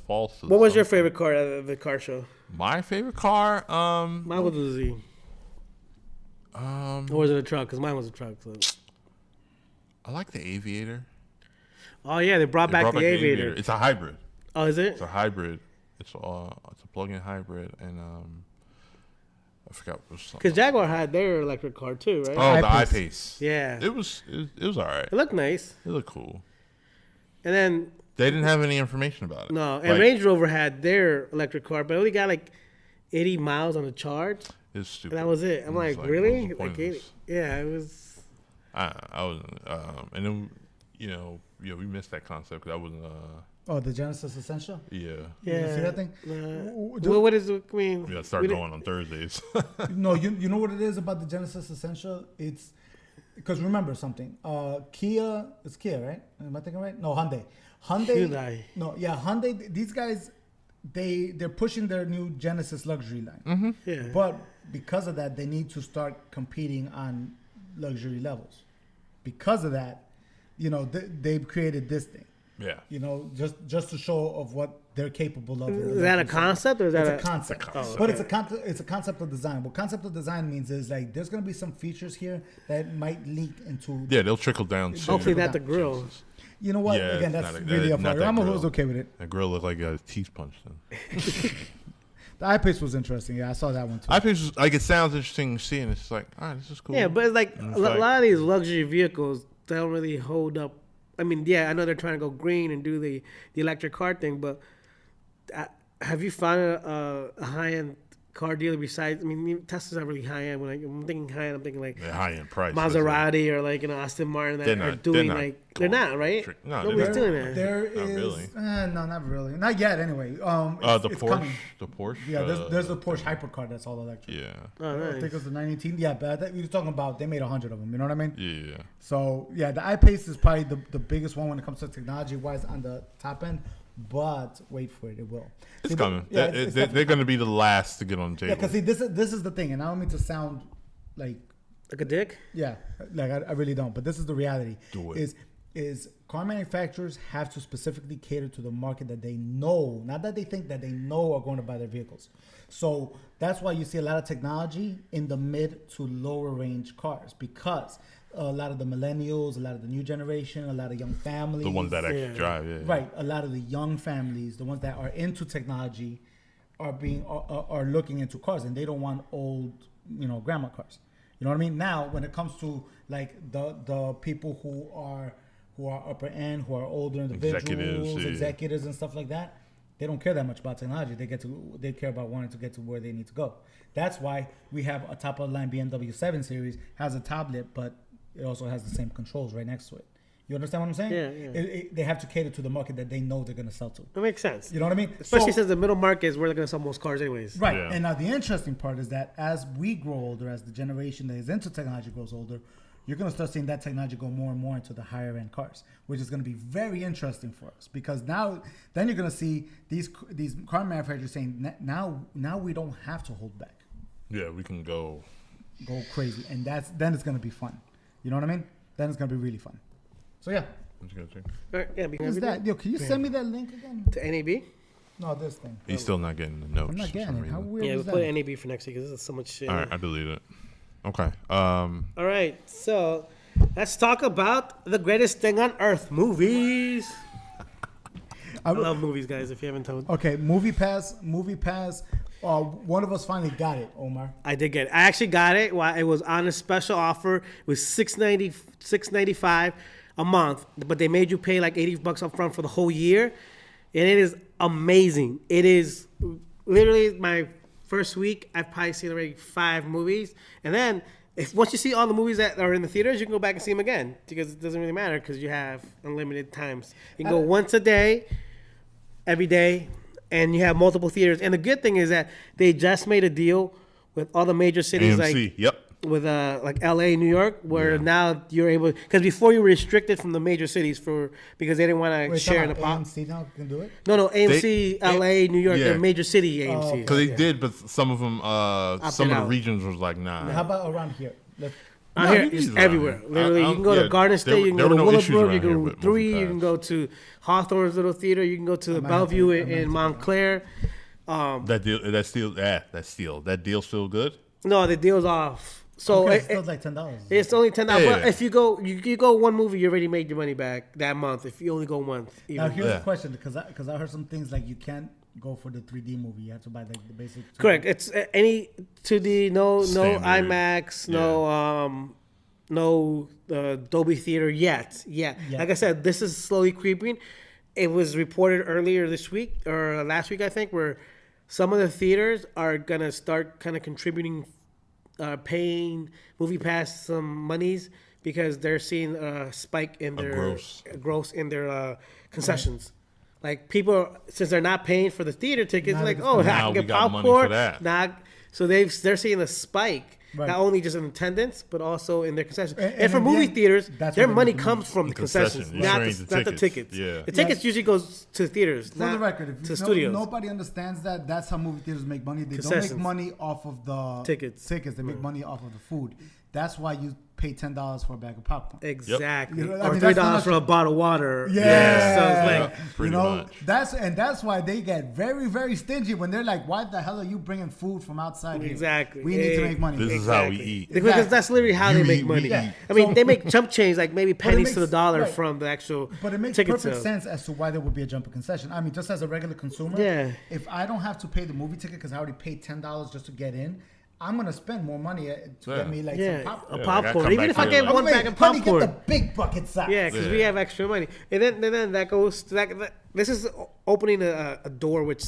C: false.
B: What was your favorite car at the car show?
C: My favorite car?
B: Mine was a Z. Or was it a truck? Because mine was a truck. So.
C: I like the Aviator.
B: Oh yeah, they brought
C: They
B: back
C: brought
B: the Aviator.
C: It's a hybrid.
B: Oh, is it?
C: It's a hybrid. It's a plug-in hybrid, and I forgot what was
B: Because Jaguar had their electric car too, right?
C: Oh, the
A: I-Pace.
C: I-Pace.
B: Yeah.
C: It was all right.
B: It looked nice.
C: It looked cool.
B: And then
C: They didn't have any information about it.
B: no, and
C: Like,
B: Range Rover had their electric car, but it only got like 80 miles on the charge.
C: It's stupid.
B: And that was it. I'm like,
C: was
B: really?
C: it was
B: Like 80?
C: pointless.
B: Yeah, it was.
C: I was, and then we missed that concept because I wasn't.
A: Oh, the Genesis Essential.
C: Yeah.
A: You see that thing?
B: Well, what is it? I mean,
C: We gotta start
B: we
C: going on Thursdays.
A: No, you know what it is about the Genesis Essential? It's because remember something. Kia, it's Kia, right? Am I thinking right? No, Hyundai.
B: Hyundai.
A: No, yeah, Hyundai. These guys, they're pushing their new Genesis luxury line.
C: Mm-hmm.
B: Yeah.
A: But because of that, they need to start competing on luxury levels. Because of that, they've created this thing.
C: Yeah.
A: Just to show of what they're capable of.
B: Is that a concept or is that
A: It's a concept.
B: Oh,
A: But
B: okay.
A: it's a concept of design. What concept of design means is like there's gonna be some features here that might leak into.
C: Yeah, they'll trickle down to
B: Hopefully not the grill.
A: You know what?
C: Yeah,
A: Again,
C: it's
A: that's
C: not
A: really up
C: not
A: for
C: that
A: I'm
C: grill.
A: always okay with it.
C: The grill looked like his teeth punched in.
A: The I-Pace was interesting. Yeah, I saw that one too.
C: I was like, it sounds interesting to see, and it's like, all right, this is cool.
B: Yeah, but it's like
C: And
B: a lot of these luxury vehicles they don't really hold up. I mean, yeah, I know they're trying to go green and do the electric car thing, but have you found a high-end car dealer besides? I mean, Tesla's not really high-end. When I'm thinking high-end, I'm thinking like
C: they're high end price.
B: Maserati or like Aston Martin that
C: They're
B: are
C: not-
B: doing
C: they're not
B: like they're not right.
C: No,
B: Nobody's
C: they're
B: doing
C: not.
B: that.
A: There
C: Not
A: is
C: really.
A: no, not really, not yet. Anyway,
C: The
A: it's
C: Porsche.
A: coming.
C: The Porsche.
A: Yeah, there's the Porsche hypercar that's all electric.
C: Yeah.
B: Oh,
A: I
B: nice.
A: think it was the 19. Yeah, but we were talking about they made 100 of them. You know what I mean?
C: Yeah.
A: So yeah, the I-Pace is probably the biggest one when it comes to technology wise on the top end. But wait for it, it will.
C: It's
A: See,
C: coming.
A: Yeah,
C: They're going to be the last to get on the table.
A: yeah, because see, this is the thing, and I don't mean to sound like
B: Like a dick.
A: yeah, like I really don't. But this is the reality.
C: Do it.
A: Is car manufacturers have to specifically cater to the market that they know, not that they think that they know are going to buy their vehicles. So that's why you see a lot of technology in the mid to lower range cars because a lot of the millennials, a lot of the new generation, a lot of young families,
C: the ones that actually
B: Yeah.
C: drive. Yeah.
A: right, a lot of the young families, the ones that are into technology, are looking into cars, and they don't want old, grandma cars. You know what I mean? Now, when it comes to like the people who are upper end, who are older individuals, executives and stuff like that, they don't care that much about technology. They care about wanting to get to where they need to go. That's why we have a top of the line BMW 7 Series has a tablet, but it also has the same controls right next to it. You understand what I'm saying?
B: Yeah.
A: They have to cater to the market that they know they're going to sell to.
B: That makes sense.
A: You know what I mean?
B: Especially
A: So-
B: since the middle market is where they're gonna sell most cars anyways.
A: Right.
C: Yeah.
A: And now the interesting part is that as we grow older, as the generation that is into technology grows older, you're going to start seeing that technology go more and more into the higher end cars, which is going to be very interesting for us because then you're going to see these car manufacturers saying now we don't have to hold back,
C: Yeah, we can go.
A: go crazy, and then it's going to be fun. You know what I mean? Then it's going to be really fun. So yeah,
C: What you gonna take?
B: All right, yeah.
A: who's that? Yo, can you send me that link again?
B: to NAB?
A: No, this thing.
C: He's still not getting the notes.
A: I'm not
C: for
A: getting
C: some
A: it. How
C: reason.
A: weird
B: Yeah,
A: is
B: we'll
A: that?
B: put NAB for next week because this is so much shit.
C: All right, I deleted it. Okay.
B: All right, so Let's talk about the greatest thing on earth, movies. I love movies, guys, if you haven't told.
A: Okay, Movie Pass. One of us finally got it, Omar.
B: I did get it. I actually got it while it was on a special offer. It was $6.95 a month, but they made you pay like $80 up front for the whole year. And it is amazing. It is literally my first week. I've probably seen already 5 movies. And then once you see all the movies that are in the theaters, you can go back and see them again because it doesn't really matter because you have unlimited times. You can go once a day, every day, and you have multiple theaters. And the good thing is that they just made a deal with all the major cities
C: AMC,
B: with like LA, New York, where now you're able, because before you were restricted from the major cities because they didn't want to share in the pot.
A: AMC now can do it?
B: No, AMC, LA, New York, they're major city AMC.
C: Because they did, but some of them, some of the
B: out.
C: regions was like, nah.
A: How about around here?
B: Here, it's everywhere. Literally, you can go to Garden State, you can go to Willowbrook, you can go to 3, you can go to Hawthorne's Little Theater, you can go to Bellevue in Montclair.
C: That deal's still good?
B: No, the deal's off. So
A: it's still like $10.
B: It's only $10.
C: Yeah.
B: But if you go one movie, you already made your money back that month. If you only go once.
A: Now here's the question, because I heard some things like you can't go for the 3D movie. You have to buy like the basic. 2D.
B: Correct. It's any 2D, no
C: Standard.
B: IMAX, no Dolby Theater yet. Yeah. Like I said, this is slowly creeping. It was reported earlier this week or last week, I think, where some of the theaters are gonna start kind of contributing, paying Movie Pass some monies because they're seeing a spike in their gross in their concessions. Like people, since they're not paying for the theater tickets, like, I can get popcorn. So they're seeing a spike, not only just in attendance, but also in their concessions. And for movie theaters, their money comes from the concessions, not the tickets.
C: Yeah.
B: The tickets usually goes to theaters,
A: for the record,
B: to studios.
A: Nobody understands that. That's how movie theaters make money. They don't make money off of the
B: tickets.
A: They make money off of the food. That's why you pay $10 for a bag of popcorn.
B: Exactly.
A: Yep.
B: Or $3 for a bottle of water.
A: Yeah.
B: So it's
C: pretty much.
A: That's why they get very, very stingy when they're like, why the hell are you bringing food from outside here?
B: Exactly.
A: We need to make money.
C: This is how we eat.
B: Because that's literally how they make money.
A: Yeah.
B: I mean, they make chump change, like maybe pennies to the dollar from the actual
A: But it makes
B: ticket
A: perfect
B: sales.
A: sense as to why there would be a jump in concession. I mean, just as a regular consumer, if I don't have to pay the movie ticket because I already paid $10 just to get in, I'm gonna spend more money to get me like some popcorn.
B: Popcorn. Even if I get one bag of popcorn,
A: get the big bucket size.
B: Yeah, because we have extra money, and then that goes to that. This is opening a door which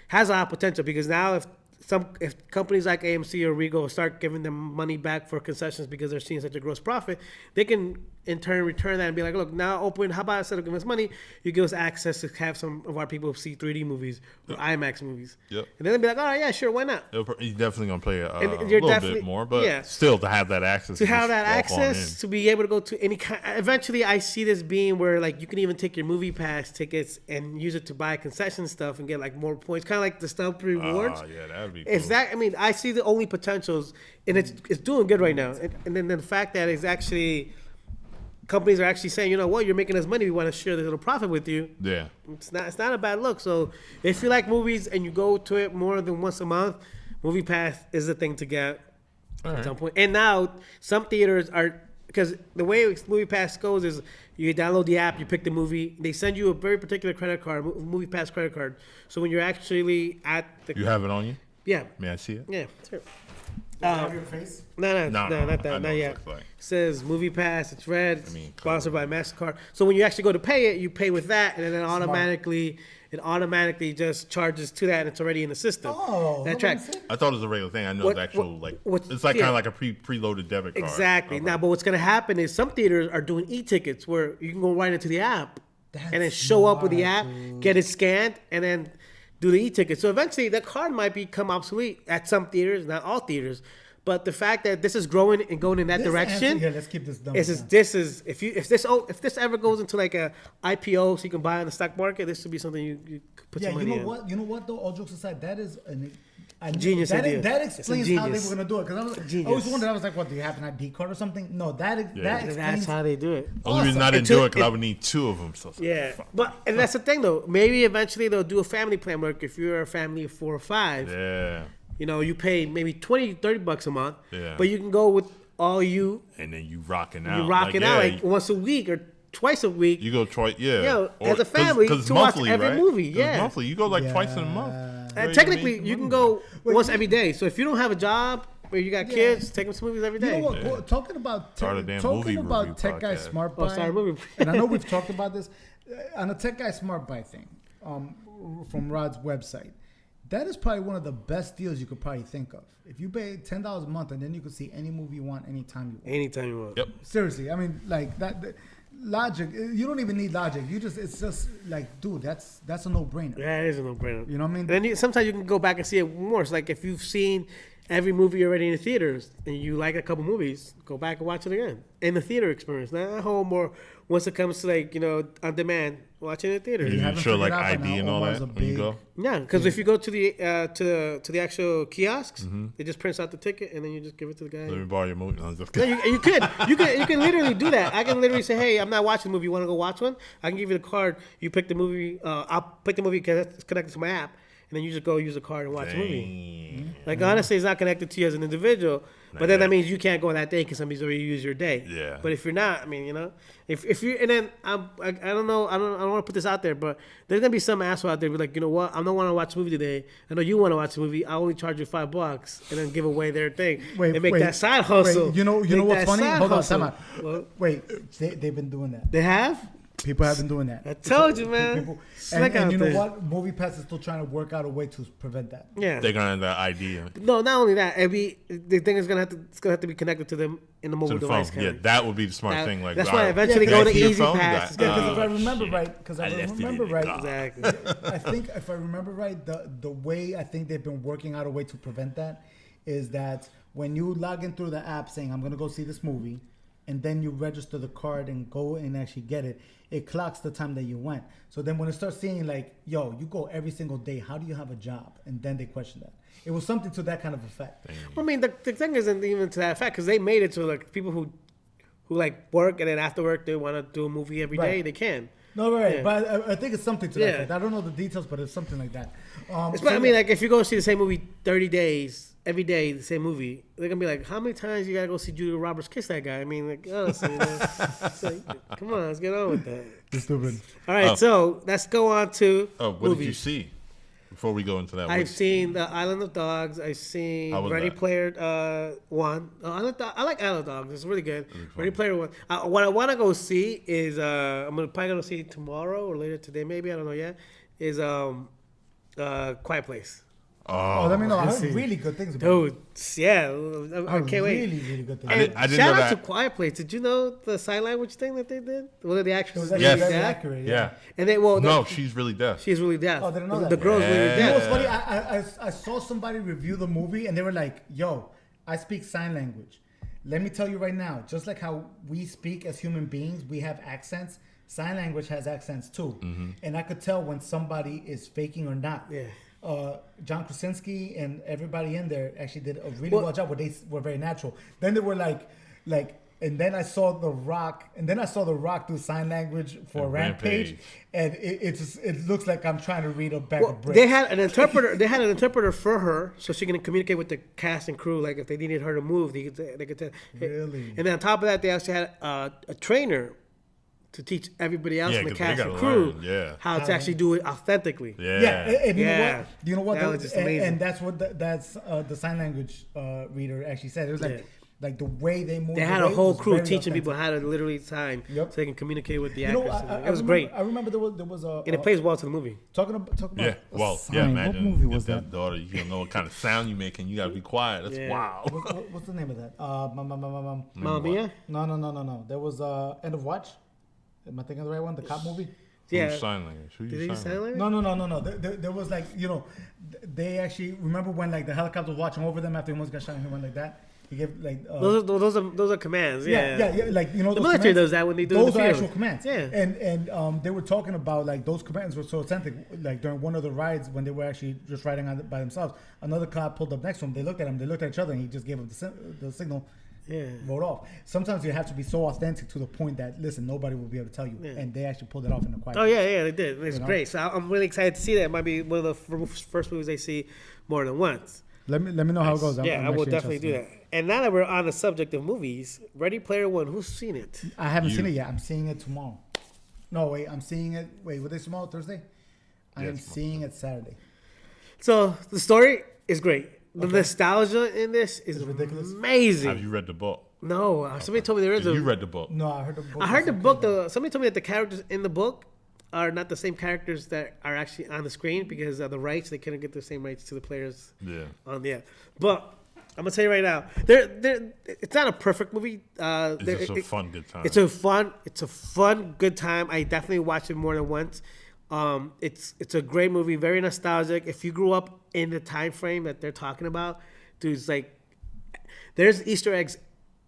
B: has a lot of potential because now if companies like AMC or Regal start giving them money back for concessions because they're seeing such a gross profit, they can in turn return that and be like, look, now open. How about instead of giving us money, you give us access to have some of our people see 3D movies or IMAX movies.
C: Yep.
B: And then they'll be like, all right, yeah, sure, why not?
C: You're definitely gonna play a
B: you're
C: little
B: definitely-
C: bit more, but
B: yeah.
C: still to have that access.
B: To have
C: just
B: that
C: walk on
B: access, to be able to go to any kind. Eventually, I see this being where like you can even take your Movie Pass tickets and use it to buy concession stuff and get like more points, kind of like the Stump Rewards.
C: Yeah, that'd be cool.
B: If that, I mean, I see the only potentials, and it's doing good right now. And then the fact that it's actually companies are actually saying, you know what, you're making us money, we want to share this little profit with you.
C: Yeah.
B: It's not a bad look. So if you like movies and you go to it more than once a month, Movie Pass is the thing to get at some point. And now some theaters are, because the way Movie Pass goes is you download the app, you pick the movie, they send you a very particular credit card, Movie Pass credit card. So when you're actually at the...
C: You have it on you?
B: Yeah.
C: May I see it?
B: Yeah, sure.
A: Have your face?
B: No, not that,
C: I know
B: not
C: what it
B: yet.
C: looks like.
B: It says Movie Pass, it's red,
C: mean,
B: sponsored by MasterCard. So when you actually go to pay it, you pay with that, and then it automatically just charges to that, and it's already in the system.
A: Oh,
B: that track.
C: I thought it was a regular thing. I know the actual it's like kind of like a preloaded debit card.
B: Exactly. Now, but what's going to happen is some theaters are doing e-tickets where you can go right into the app and then show up with the app, get it scanned, and then do the e-ticket. So eventually that card might become obsolete at some theaters, not all theaters. But the fact that this is growing and going in that direction,
A: let's keep this done.
B: if this ever goes into like a IPO, so you can buy on the stock market, this should be something you could put some money in.
A: You know what though? All jokes aside, that is
B: genius idea.
A: That explains how they were gonna do it. Because I always wondered, I was like, what, do you have an ID card or something? No, that explains.
B: That's how they do it.
C: Only reason I didn't do it because I would need 2 of them. So
B: And that's the thing though. Maybe eventually they'll do a family plan where if you're a family of 4 or 5,
C: yeah.
B: you know, you pay maybe $20, $30 a month,
C: Yeah.
B: but you can go with all you
C: And then you rocking out.
B: out like once a week or twice a week.
C: You go twice, yeah.
B: Yo, as a family, to watch every movie, yeah.
C: Monthly, you go like twice in a month.
B: And technically, you can go once every day. So if you don't have a job or you got kids, take them to movies every day.
A: You know what? Well, talking about
C: Start a damn movie review
A: Tech Guy
C: podcast.
A: Smart Buy,
B: movie.
A: and I know we've talked about this on the Tech Guy Smart Buy thing from Rod's website. That is probably one of the best deals you could probably think of. If you pay $10 a month and then you can see any movie you want anytime you want.
B: Anytime you want.
C: Yep.
A: Seriously, I mean, like that. Logic. You don't even need logic. It's just like, dude, that's a no-brainer.
B: Yeah, it is a no-brainer.
A: You know what I mean?
B: And then sometimes you can go back and see it more. It's like if you've seen every movie already in the theaters and you like a couple movies, go back and watch it again in the theater experience, not at home or once it comes to like on demand, watching it in the theater.
C: You
A: haven't
C: show like
A: figured out by
C: ID
A: now
C: and all
A: Omar's
C: that
A: a
C: when you
A: big-
C: go.
B: Yeah, because if you go to the actual kiosks, it just prints out the ticket and then you just give it to the guy.
C: Let me borrow your movie. No, I'm just
B: No,
C: kidding.
B: you can literally do that. I can literally say, hey, I'm not watching the movie. You want to go watch one? I can give you the card. You pick the movie. I'll pick the movie because it's connected to my app, and then you just go use the card and watch the movie.
C: Dang.
B: Like honestly, it's not connected to you as an individual, but then that means you can't go on that day because somebody's already used your day.
C: Yeah.
B: But if you're not, I mean, if you and then I don't know, I don't want to put this out there, but there's gonna be some asshole out there be like, you know what? I don't want to watch a movie today. I know you want to watch a movie. I only charge you $5 and then give away their thing and make that side hustle.
A: Wait, you know what's funny? Hold on, time out.
B: Well,
A: Wait, they've been doing that.
B: they have?
A: People have been doing that.
B: I told you, man.
A: People,
B: Slick
A: and
B: out
A: you know
B: there.
A: what? MoviePass is still trying to work out a way to prevent that.
B: Yeah.
C: They're gonna have that ID
B: No, not only that. The thing is it's gonna have to be connected to them in the
C: to
B: mobile
C: the phone.
B: device.
C: Yeah, that would be the smart thing. Like
B: that's
C: all
B: why
C: right,
B: eventually
A: Yeah,
B: go to
C: connect your
B: Easy
C: phone,
B: Pass.
C: you got-
A: Because if I
C: Oh,
A: remember
C: shit.
A: right, because
C: I
A: if I
C: left it in
A: remember
C: the
A: right,
C: car.
B: Exactly.
A: I think if I remember right, the way I think they've been working out a way to prevent that is that when you log in through the app saying I'm gonna go see this movie, and then you register the card and go and actually get it, it clocks the time that you went. So then when it starts seeing like, yo, you go every single day, how do you have a job? And then they question that. It was something to that kind of effect.
B: I mean, the thing isn't even to that effect because they made it to like people who like work and then after work they want to do a movie every day.
A: Right.
B: They can.
A: No, right,
B: Yeah.
A: but I think it's something to that
B: Yeah.
A: effect. I don't know the details, but it's something like that.
B: I mean, like if you go see the same movie 30 days every day, the same movie, they're gonna be like, how many times you gotta go see Julia Roberts kiss that guy? I mean, like honestly, it's like, come on, let's get on with that.
A: It's stupid.
B: All right, so let's go on to
C: Oh, what
B: movies.
C: did you see before we go into that?
B: I've seen The Island of Dogs. I've seen
C: How was
B: Ready
C: that?
B: Player One. I like Island of Dogs. It's really good. Ready Player One. What I want to go see is I'm probably gonna see tomorrow or later today, maybe I don't know yet. Is Quiet Place.
A: Oh, let me know. I heard
B: see.
A: really good things about it.
B: Dude, yeah, I can't wait.
A: Really, really good things.
C: I didn't know
B: Shout out
C: that.
B: to Quiet Place. Did you know the sign language thing that they did? One of the
A: It
B: actresses
A: was
B: did
A: actually
C: Yes.
A: very
B: that.
A: accurate.
C: Yeah.
B: And they
C: No, she's really deaf.
B: she's really deaf.
A: Oh, I didn't know
B: The
A: that.
B: girl's really
C: Yeah.
A: You know
B: deaf.
A: what's funny? I saw somebody review the movie and they were like, yo, I speak sign language. Let me tell you right now, just like how we speak as human beings, we have accents. Sign language has accents too. And I could tell when somebody is faking or not.
B: Yeah.
A: John Krasinski and everybody in there actually did a really
B: Well-
A: well job where they were very natural. Then they were like, and then I saw The Rock do sign language for
C: And
A: Rampage, and it looks like I'm trying to read a bag
B: Well,
A: of bricks.
B: they had an interpreter. They had an interpreter for her, so she can communicate with the cast and crew. Like if they needed her to move, they could tell.
A: Really?
B: And then on top of that, they actually had a trainer to teach everybody else
C: Yeah,
B: in the
C: 'cause they
B: cast and
C: gotta
B: crew
C: learn, yeah.
B: how to actually do it authentically.
C: Yeah.
A: Yeah, and
B: Yeah.
A: you know what?
B: That was just amazing.
A: And that's what the sign language reader actually said. It was
B: Yeah.
A: like the way they moved.
B: They had
A: the
B: a
A: way
B: whole
A: was
B: crew
A: very
B: teaching people
A: authentic.
B: how to literally sign
A: Yep.
B: so they can communicate with the
A: You know,
B: actors.
A: I
B: It was
A: remember,
B: great,
A: I remember there was a
B: and it plays well to the movie.
A: talking about
C: Yeah.
A: a
C: Well,
A: sign.
C: yeah.
A: What
C: Imagine
A: movie was
C: if
A: that?
C: daughter, you don't know what kind of sound you make, and you gotta be quiet. That's
B: Yeah.
C: wow.
A: What's the name of that?
B: Mamma Mia.
A: No. There was End of Watch. Am I thinking of the right one? The cop movie.
B: Yeah.
C: Who's sign language? Who
B: Did
C: you
B: they
C: sign
B: sign
C: language?
B: language?
A: No. There was like, they actually remember when like the helicopter was watching over them after he almost got shot and he went like that. He gave like
B: Those are commands. Yeah.
A: yeah. Like
B: The
A: those
B: military
A: commands,
B: does that when they do it in
A: those
B: the
A: are
B: field.
A: actual commands.
B: Yeah.
A: And they were talking about like those commands were so authentic. Like during one of the rides when they were actually just riding on by themselves, another cop pulled up next to him. They looked at him. They looked at each other, and he just gave them the signal.
B: Yeah.
A: Rode off. Sometimes you have to be so authentic to the point that listen, nobody will be able to tell you,
B: Yeah.
A: and they actually pulled it off in the quiet.
B: Oh yeah, they did. It's
A: You know?
B: great. So I'm really excited to see that. It might be one of the first movies they see more than once.
A: Let me know how it goes.
B: Yeah, I will
A: actually
B: definitely do
A: interested.
B: that. And now that we're on the subject of movies, Ready Player One, who's seen it?
A: I haven't seen it yet. I'm seeing it tomorrow. No, wait. I'm seeing it. Wait, what day tomorrow? Thursday? I am seeing it Saturday.
B: So the story is great. The nostalgia in this is
A: ridiculous.
B: amazing.
C: Have you read the book?
B: No, somebody told me there is
C: You
B: a.
C: read the book.
A: No, I heard the book.
B: I heard the book. Somebody told me that the characters in the book are not the same characters that are actually on the screen because of the rights. They couldn't get the same rights to the players.
C: Yeah.
B: On the but I'm gonna tell you right now, it's not a perfect movie.
C: It's just a fun, good time.
B: It's a fun, good time. I definitely watched it more than once. It's a great movie, very nostalgic. If you grew up in the time frame that they're talking about, dude, it's like there's Easter eggs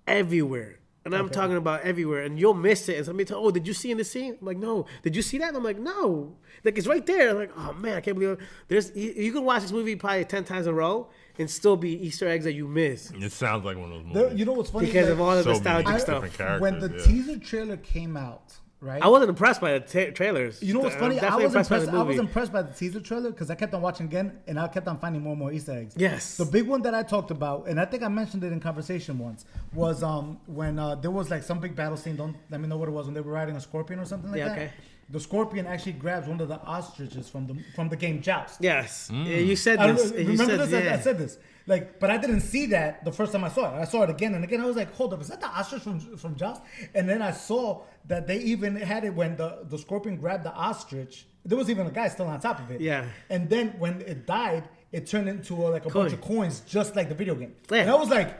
B: everywhere. And I'm talking about everywhere, and you'll miss it. And somebody tell, "Oh, did you see in the scene?" I'm like, "No." Did you see that? And I'm like, "No." Like it's right there. I'm like, "Oh man, I can't believe it." You can watch this movie probably 10 times in a row and still be Easter eggs that you miss
C: It sounds like one of those movies.
A: You know what's funny?
B: because of all the
C: So many
B: nostalgic
C: different
B: stuff.
C: characters.
A: When the
C: yeah.
A: teaser trailer came out, right?
B: I wasn't impressed by the trailers.
A: You know what's
B: I'm
A: funny? I
B: definitely
A: was impressed.
B: by
A: I
B: the
A: was
B: movie.
A: impressed by the teaser trailer because I kept on watching again, and I kept on finding more and more Easter eggs.
B: Yes.
A: The big one that I talked about, and I think I mentioned it in conversation once, was when there was like some big battle scene. Don't let me know what it was when they were riding a scorpion or something like
B: Yeah,
A: that.
B: okay.
A: The scorpion actually grabs one of the ostriches from the game Joust.
B: Yes. Yeah, you said
A: I don't
B: this.
A: know,
B: You
A: remember
B: said,
A: this?
B: yeah.
A: I said this. Like, but I didn't see that the first time I saw it. I saw it again and again. I was like, hold up, is that the ostrich from Joust? And then I saw that they even had it when the scorpion grabbed the ostrich. There was even a guy still on top of it.
B: Yeah.
A: And then when it died, it turned into like a bunch of coins, just like the video game.
B: Yeah.
A: And I was like,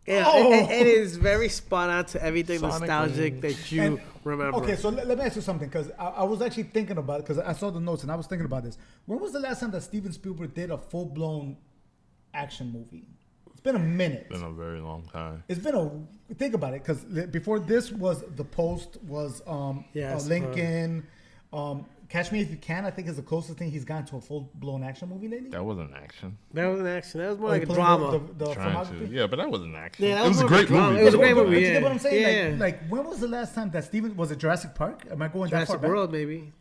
B: Yeah,
A: oh.
B: it is very spot on to everything
C: Sonic
B: nostalgic
C: Boom.
B: that you
A: And-
B: remember.
A: Okay, so let me ask you something, because I was actually thinking about it, because I saw the notes and I was thinking about this. When was the last time that Steven Spielberg did a full-blown action movie? It's been a minute.
C: Been a very long time.
A: It's been think about it, because before this was The Post, was
B: Yes,
A: Lincoln, Catch Me If You Can. I think is the closest thing he's gotten to a full-blown action movie lately.
C: That wasn't action.
B: That was an action. That was more
A: Oh,
B: like a
A: playing
B: drama.
A: The
C: Trying
A: filmography?
C: to, yeah, but that wasn't action.
B: Yeah, that
C: it
B: was
C: was a
B: more of a
C: great
B: drama.
C: movie.
B: It was a
C: though.
B: great movie.
A: But
B: Yeah.
A: you get what I'm saying?
B: Yeah.
A: Like when was the last time that Steven, was it Jurassic Park? Am I going that
B: Jurassic
A: far back?
B: World, maybe.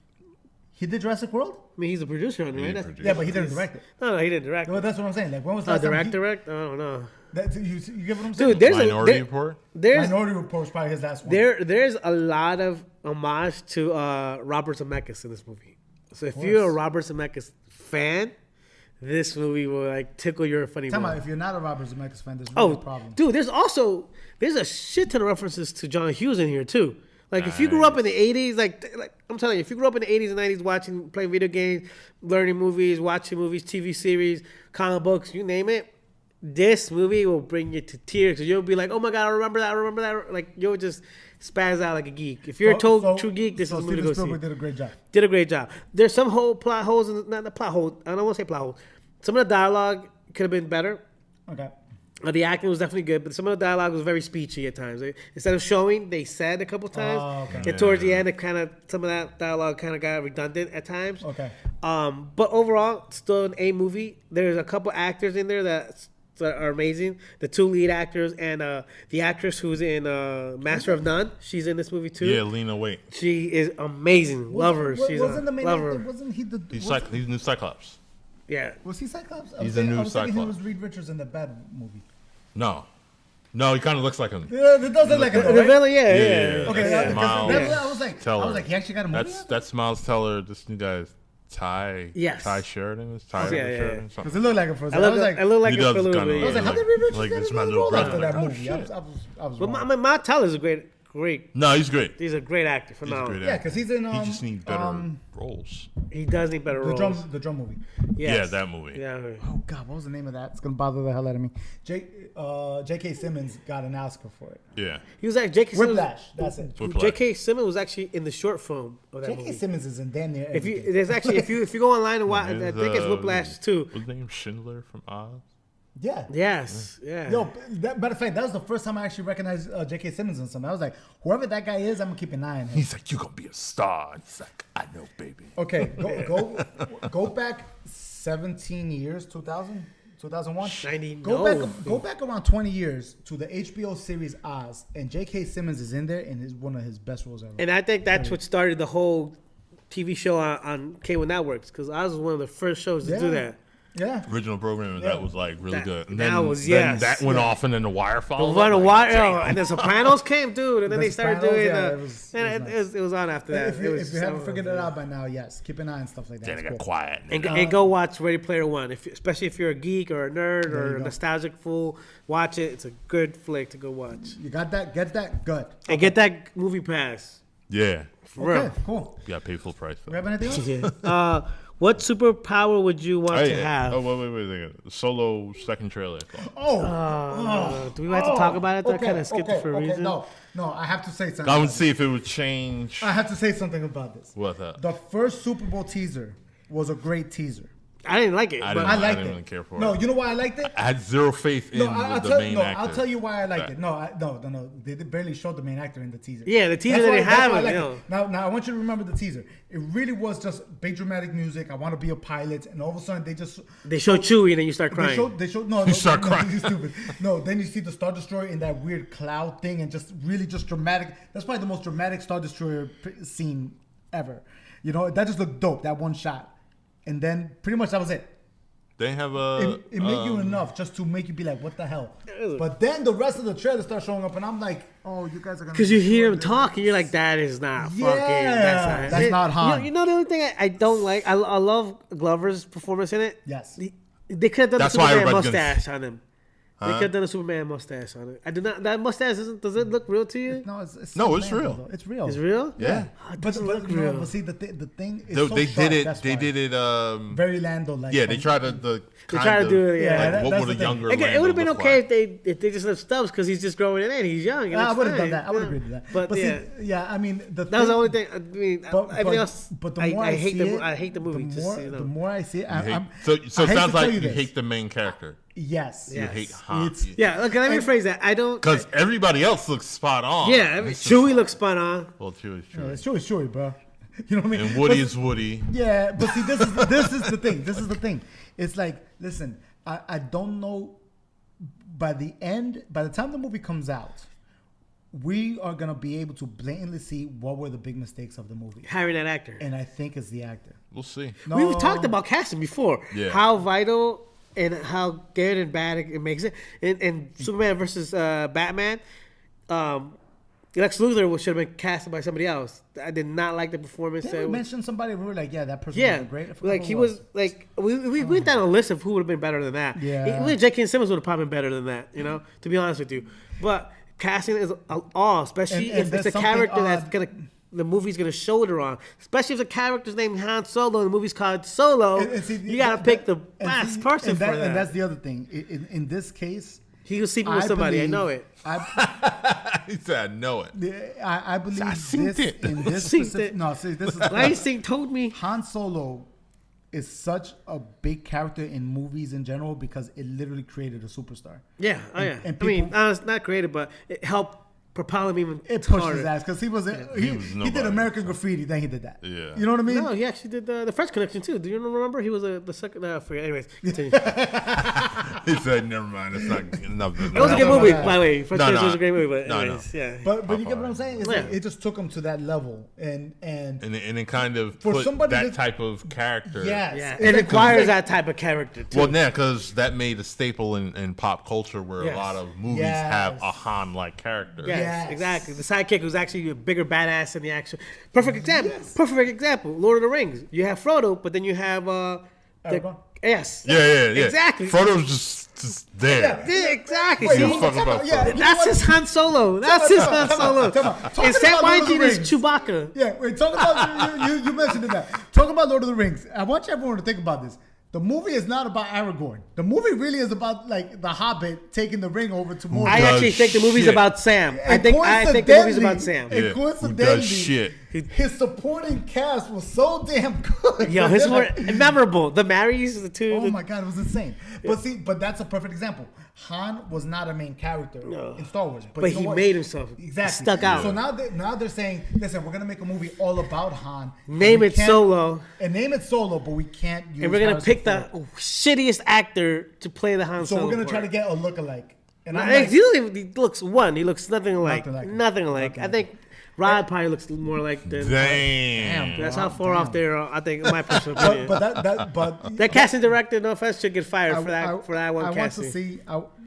A: He did Jurassic World?
B: I mean, he's a producer on it,
C: He
B: right?
C: produced
A: Yeah, but he
C: it.
A: didn't direct it.
B: No, he didn't direct.
A: Well, that's what I'm saying. Like when was the last time
B: Direct? I don't know.
A: you get what I'm saying?
B: Dude, there's
C: Minority
B: a
C: Report.
B: there's
A: Minority Report was probably his last one.
B: there's a lot of homage to Robert Zemeckis in this movie. So if you're a Robert Zemeckis fan, this movie will like tickle your funny
A: Tell me,
B: bone.
A: if you're not a Robert Zemeckis fan, there's really a problem.
B: Dude, there's a shit ton of references to John Hughes in here too. Like if you grew up in the '80s, like I'm telling you, if you grew up in the '80s and '90s playing video games, learning movies, watching movies, TV series, comic books, you name it, this movie will bring you to tears. You'll be like, oh my god, I remember that. Like you'll just spaz out like a geek. If you're a true geek, this is a movie to go see.
A: Steven Spielberg did a great job.
B: Did a great job. There's some whole plot holes, not the plot hole. I don't want to say plot hole. Some of the dialogue could have been better.
A: Okay.
B: The acting was definitely good, but some of the dialogue was very speechy at times. Instead of showing, they said a couple times.
A: Oh, okay.
B: And towards the end, some of that dialogue kind of got redundant at times.
A: Okay.
B: But overall, still an A movie. There's a couple actors in there that are amazing. The two lead actors and the actress who's in Master of None. She's in this movie too.
C: Yeah, Lena Waithe.
B: She is amazing. Love her. She's
A: wasn't the main
B: love
A: actor,
B: her.
A: wasn't he the...
C: He's new Cyclops.
B: Yeah.
A: Was he Cyclops?
C: He's the new
A: I was thinking he
C: Cyclops.
A: was Reed Richards in the Bad movie.
C: No, he kind of looks like him.
A: Yeah, it does look like him,
B: The
A: right?
B: villain, yeah.
A: Okay,
C: That's
A: because
C: Miles
A: I was like,
C: Teller.
A: he actually got a movie.
C: That's Miles Teller. This new guy is Ty.
B: Yes.
C: Ty Sheridan. Is Ty
B: Yeah, yeah,
C: Sheridan?
B: yeah.
C: something?
A: Because it looked like him for a
B: I
A: second. I was like,
B: look like
C: He
B: it for a
C: does
B: little
C: kinda
B: bit.
A: I was like,
B: Yeah.
A: how did Reed Richards
C: Like,
A: get
C: this
A: a
C: my
A: role
C: little
A: after
C: brother.
A: that
C: Like, oh,
A: movie?
C: shit.
A: I was
B: But
A: wrong.
B: Miles Teller is a great.
C: No, he's great.
B: He's a great actor.
C: He's a
B: Phenomenal.
C: great
A: Yeah,
C: actor.
A: because he's in
C: He just needs better roles.
B: He does need better roles.
A: the drum movie.
B: Yes.
C: Yeah, that movie.
B: Yeah.
A: Oh God, what was the name of that? It's gonna bother the hell out of me. J.K. Simmons got an Oscar for it.
C: Yeah.
B: He was like J.K. Simmons.
A: Whiplash. That's it.
C: Whiplash.
B: J.K. Simmons was actually in the short film of that
A: J.K.
B: movie.
A: Simmons is in damn near
B: If you
A: everything.
B: there's actually if you go online and watch, I
C: There's,
B: think it's Whiplash too.
C: What's his name? Schindler from Oz.
A: Yeah.
B: Yes. Yeah.
A: Yo, matter of fact, that was the first time I actually recognized J.K. Simmons in something. I was like, whoever that guy is, I'm gonna keep an eye on him.
C: He's like, you gonna be a star. And he's like, I know, baby.
A: Okay, go back 17 years, 2000, 2001.
B: 90,
A: Go back around 20 years to the HBO series Oz, and J.K. Simmons is in there, and is one of his best roles ever.
B: And I think that's what started the whole TV show on Cable Networks because Oz was one of the first shows to do that.
A: Yeah.
C: Original programming that was like really good. And
B: that
C: then,
B: was-
C: then
B: yes.
C: that went off, and then The Wire followed.
B: Run a
C: up,
B: wire,
C: damn.
B: and the Sopranos came, dude, and then
A: The
B: they started
A: Sopranos,
B: doing.
A: yeah,
B: It was on after that.
A: If you,
B: It was
A: if you haven't
B: so-
A: figured it out by now, yes, keep an eye on stuff like that.
C: Then it
A: It's
C: got
A: cool.
C: quiet.
B: And go watch Ready Player One, especially if you're a geek or a nerd
A: There
B: or
A: you
B: a
A: go.
B: nostalgic fool. Watch it. It's a good flick to go watch.
A: You got that? Get that? Good.
B: And get that movie pass.
C: Yeah,
B: For
A: Okay,
B: real.
A: cool.
C: you got to pay full price.
A: We have anything else?
B: Yeah. What superpower would you want to have?
C: Oh, wait a second. Solo second trailer.
B: Do we have to talk about it? I kind of skipped it for a reason.
A: No, I have to say something.
C: I would
A: about
C: see if it would change.
A: this. I have to say something about this.
C: What's that?
A: The first Super Bowl teaser was a great teaser.
B: I didn't like it.
C: I
B: but
C: didn't-
A: I liked
C: didn't
A: it.
C: really care for
A: no,
C: it.
A: you know why I liked it?
C: I had zero faith in the main actor.
A: I'll tell you why I liked
C: Right.
A: it. No. They barely showed the main actor in the teaser.
B: Yeah, the teaser
A: That's
B: they
A: why- that's
B: have
A: why I
B: it,
A: liked
B: you know.
A: Now, I want you to remember the teaser. It really was just big dramatic music. I want to be a pilot, and all of a sudden
B: they show Chewie and then you start crying.
A: They showed no,
C: You start
A: no,
C: crying.
A: you're stupid. No, then you see the Star Destroyer in that weird cloud thing, and just really just dramatic. That's probably the most dramatic Star Destroyer scene ever. You know, that just looked dope. That one shot, and then pretty much that was it.
C: They have a.
A: It made you enough just to make you be like, what the hell? But then the rest of the trailer starts showing up, and I'm like, oh, you guys are gonna.
B: Because you hear him
A: destroy
B: talk and you're like, that is not
A: Yeah,
B: fucking.
A: that's not Han.
B: You know the only thing I don't like? I love Glover's performance in it.
A: Yes.
B: They could have done
C: That's
B: a
C: why
B: Superman
C: everybody's gonna-
B: mustache on him. They could have done a Superman mustache on it. I do not. That mustache does it look real to you?
A: No, it's
C: No, it's
A: Samantha,
C: real.
A: though. It's real.
B: It's real?
C: Yeah.
B: Oh, it
A: But,
B: doesn't look
A: but,
B: real.
A: no, but see the thing is
C: They,
A: so
C: they
A: sharp,
C: did it.
A: that's
C: They
A: why.
C: did it.
A: Very Lando like.
C: Yeah, they tried to.
B: They tried to do it, yeah.
C: Like,
A: That-
C: what
A: that's
C: would a
A: the thing.
C: younger?
B: Again, it would have been
C: Lando look
B: okay
C: like?
B: if they just left Stubbs because he's just growing it in. He's young.
A: I would have done
B: fine.
A: that. I would
B: Yeah.
A: agree with that.
B: But, yeah,
A: see, yeah, I mean,
B: that was the only thing. I mean, everything else.
A: But the more I
B: hate
A: see
B: the
A: it,
B: I hate the movie.
A: The more,
B: just,
A: the more I see it,
C: You hate-
A: I'm,
C: so
A: I
C: it
A: hate
C: sounds
A: to tell
C: like you
A: this.
C: hate the main character.
A: Yes.
C: You
B: Yes.
C: hate Han.
A: It's-
B: Yeah, look, let me rephrase that. I don't.
C: Because everybody else looks spot on.
B: Yeah, I mean,
C: It's just-
B: Chewie looks spun on.
C: Well, Chewie's
A: Yeah,
C: Chewie.
A: it's true, it's true, bro. You know what I mean?
C: And Woody
A: But-
C: is Woody.
A: Yeah, but see, this is the thing. This is the thing. It's like, listen, I don't know. By the time the movie comes out, we are gonna be able to blatantly see what were the big mistakes of the movie,
B: Hiring that actor.
A: and I think it's the actor.
C: We'll see.
A: No,
B: We've talked about casting before.
C: Yeah.
B: How vital and how good and bad it makes it. And Superman versus Batman, Lex Luthor should have been casted by somebody else. I did not like the performance.
A: Didn't we mention somebody? We were like, yeah, that person
B: Yeah,
A: was great. I forgot
B: like
A: who
B: he
A: it
B: was like we went down a list of who would have been better than that.
A: Yeah.
B: Even J.K. Simmons would have probably been better than that. You know, to be honest with you. But casting is all, especially
A: And
B: if
A: there's
B: it's a
A: something
B: character that's
A: odd.
B: the movie's gonna shoulder on. Especially if the character's named Han Solo and the movie's called Solo.
A: And see,
B: you gotta pick the
A: and
B: best
A: see,
B: person
A: and
B: for that.
A: And that's the other thing. In this case,
B: He was sleeping with somebody. I
A: believe-
B: know it.
C: He said, "I know it."
A: I believe
C: I seen
A: this
C: it.
A: in this
B: Seen
A: specific.
B: it.
A: No, see, this is
B: My instinct told me.
A: Han Solo is such a big character in movies in general because it literally created a superstar.
B: Yeah, oh yeah.
A: and
B: I mean,
A: people-
B: it's not created, but it helped propel him even
A: It pushed
B: harder.
A: his ass because he was
C: He
A: he
C: was
A: did
C: nobody.
A: American Graffiti, then he did that.
C: Yeah.
A: You know what I mean?
B: No, he actually did the French Connection too. Do you remember? He was the second. I forget. Anyways, continue.
C: He said, "Never mind. It's not enough."
B: It was a good
A: No,
B: movie,
A: no.
B: by the way. French
C: No,
B: Connection
C: no.
B: was a great movie, but
C: No,
B: anyways, yeah.
A: But you get what I'm saying? It's
B: Yeah.
A: like, it just took him to that level, and
C: And it kind of
A: For
C: put
A: somebody
C: that
A: that-
C: type of character.
A: Yes.
B: Yeah,
A: It's
B: it
A: like-
B: requires
A: it's like-
B: that type of character too.
C: Well, yeah, because that made a staple in pop culture where
B: Yes.
C: a lot of movies
A: Yes.
C: have a Han-like character.
B: Yes,
A: Yes.
B: exactly. The sidekick was actually a bigger badass than the actual. Perfect example. Perfect example. Lord of the Rings. You have Frodo, but then you have
A: Aragorn?
B: yes.
C: Yeah.
B: Exactly.
C: Frodo's just there.
B: Yeah, exactly.
A: Wait,
B: See?
C: He's fucking about
A: yeah,
C: Frodo.
A: you know
B: That's
A: what?
B: his Han Solo. That's his Han Solo.
A: Talking
B: And Sam
A: about Lord of the
B: Weinstein is
A: Rings.
B: Chewbacca.
A: Yeah, wait, talk about you mentioned it that. Talk about Lord of the Rings. I want everyone to think about this. The movie is not about Aragorn. The movie really is about like the Hobbit taking the ring over to Mordor.
B: I actually think the movie's
C: shit.
B: about Sam. I
A: And
B: think the movie's about
A: coincidentally-
B: Sam.
A: And
C: Yeah, who
A: coincidentally,
C: does shit.
A: his supporting cast was so damn good.
B: Yo, his were memorable. The Marys, the two.
A: Oh my god, it was insane. But that's a perfect example. Han was not a main character in Star Wars,
B: But
A: you know
B: he
A: what?
B: made himself.
A: Exactly.
B: Stuck out.
A: So now they're saying, listen, we're gonna make a movie all about Han.
B: Name
A: We
B: it
A: can't-
B: Solo.
A: And name it Solo, but we can't use.
B: And we're gonna
A: Harrison
B: pick the
A: Ford.
B: shittiest actor to play the Han
A: So
B: Solo.
A: we're gonna try to
B: part.
A: get a lookalike. And I'm
B: He
A: like,
B: he looks nothing like.
A: Nothing like him.
B: Nothing like. I think Rod probably looks more like the.
C: Damn.
B: That's how far off they are. I think, in my personal opinion.
A: but
B: that casting director, no offense, should get fired for that one
A: I
B: casting.
A: want to see.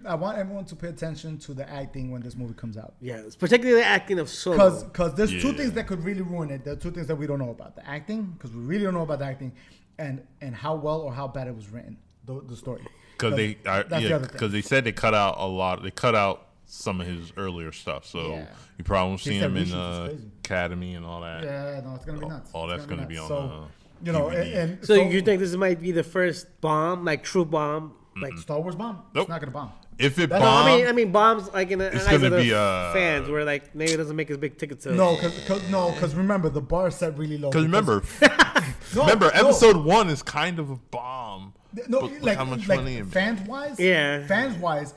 A: I want everyone to pay attention to the acting when this movie comes out.
B: Yes, particularly the acting of Solo.
A: Because there's two things that could really ruin it. There are two things that we don't know about: the acting, because we really don't know about the acting, and how well or how bad it was written, the story.
C: Because they said they cut out a lot. They cut out some of his earlier stuff, so you probably won't see him in Academy and all that.
A: Yeah, no, it's gonna be nuts.
C: All that's gonna be on.
A: So, you know, and
B: so you think this might be the first bomb, like true bomb, like
A: Star Wars bomb?
C: Nope.
A: It's not gonna bomb.
C: If it
B: No,
C: bombs,
B: I mean bombs like in the
C: it's
B: eyes
C: gonna
B: of the
C: be
B: fans where like maybe it doesn't make as big ticket sales.
A: Because remember the bar is set really low.
C: because remember, episode 1 is kind of a bomb.
A: No,
C: but
A: like
C: how much
A: like
C: money?
A: fans wise,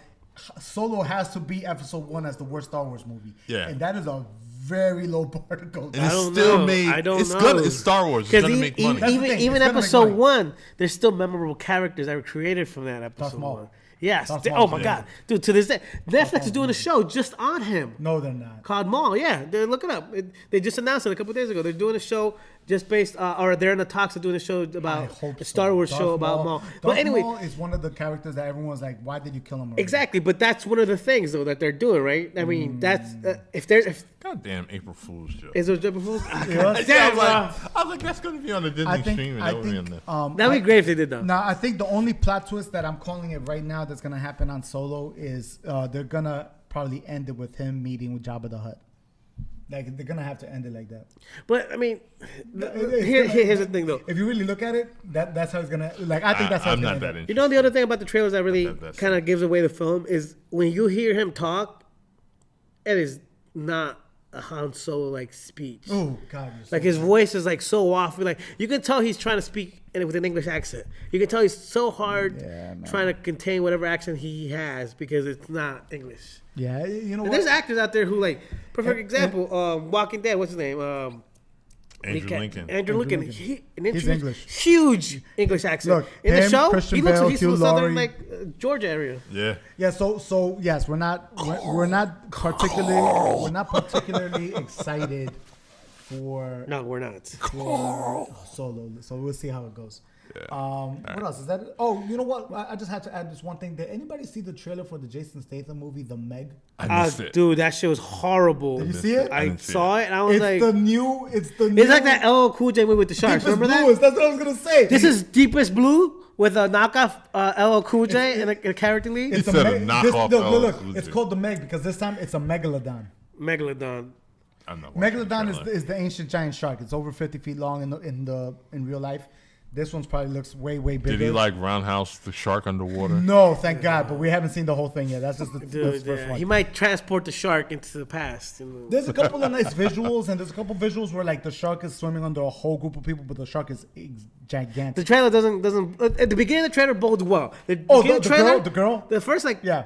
A: Solo has to beat episode 1 as the worst Star Wars movie.
C: Yeah.
A: And that is a very low bar to go.
C: And it's still
B: know.
C: made.
B: I don't
C: it's
B: know.
C: Gonna, it's Star Wars. It's gonna make money.
A: That's the thing.
B: Even
A: It's gonna make
B: episode
A: money.
B: 1, there's still memorable characters that were created from that episode.
A: Maul.
B: 1. Yes.
A: Darth
B: Oh
A: Maul,
B: my
A: yeah.
B: God, dude! To this day, Netflix is doing a show just on him.
A: No, they're not.
B: Called Maul. Yeah, look it up. They just announced it a couple days ago. They're doing a show just based, or they're in the talks of doing a show about a Star Wars show about Maul. But anyway,
A: Maul is one of the characters that everyone's like, why did you kill him? Already?
B: exactly. But that's one of the things though that they're doing, right? I mean, that's if
C: Goddamn April Fool's joke.
B: is it April Fool's?
C: I was like, that's gonna be on the Disney stream, and that would be on there.
B: That'd be great if they did though.
A: Now, I think the only plot twist that I'm calling it right now that's gonna happen on Solo is they're gonna probably end it with him meeting with Jabba the Hutt. Like they're gonna have to end it like that.
B: But I mean, here's the thing though.
A: If you really look at it, that's how it's gonna. Like I think that's how
C: I'm
A: it's
C: not
A: gonna
C: that
A: end.
C: interested.
B: You know, the other thing about the trailers that really
C: That's
B: kind of gives away the film is when you hear him talk, it is not a Han Solo like speech.
A: Oh God! You're so
B: Like his voice is like so off. Like you can tell he's trying to speak with an English accent. You can tell he's so hard trying to contain whatever accent he has because it's not English.
A: Yeah, you know
B: And
A: what?
B: there's actors out there who like perfect example. Walking Dead. What's his name?
C: Andrew Lincoln.
B: Andrew Lincoln.
A: Lincoln. He's English.
B: Huge English accent.
A: Look,
B: in the
A: him,
B: show,
A: Christian
B: he looks
A: Bale,
B: like he's from
A: Hugh
B: the southern
A: Laurie.
B: Georgia area.
C: Yeah.
A: Yeah, so yes, we're not particularly excited for
B: No, we're not.
A: Solo. So we'll see how it goes. What else is that? Oh, you know what? I just have to add this one thing. Did anybody see the trailer for the Jason Statham movie, The Meg?
C: I missed it.
B: Dude, that shit was horrible.
A: Did you see it?
B: I saw it and I was
A: It's
B: like,
A: the new. It's
B: like that LL Cool J movie with the sharks.
A: Deepest
B: Remember
A: Bluest.
B: that?
A: That's what I was gonna say.
B: This is Deepest Blue with a knockoff LL Cool J and a character lead.
A: It's
C: said a knockoff
A: Look,
C: LL Cool
A: it's
C: J.
A: called The Meg because this time it's a megalodon.
B: Megalodon.
C: I'm not watching the
A: Megalodon
C: trailer.
A: is the ancient giant shark. It's over 50 feet long in real life. This one's probably looks way bigger.
C: Did he like roundhouse the shark underwater?
A: No, thank God. But we haven't seen the whole thing yet. That's just the
B: Dude,
A: first one.
B: he might transport the shark into the past.
A: There's a couple of nice visuals, and there's a couple visuals where like the shark is swimming under a whole group of people, but the shark is
B: The
A: gigantic.
B: trailer doesn't at the beginning of the trailer bodes well. The
A: girl?
B: The first like
A: Yeah.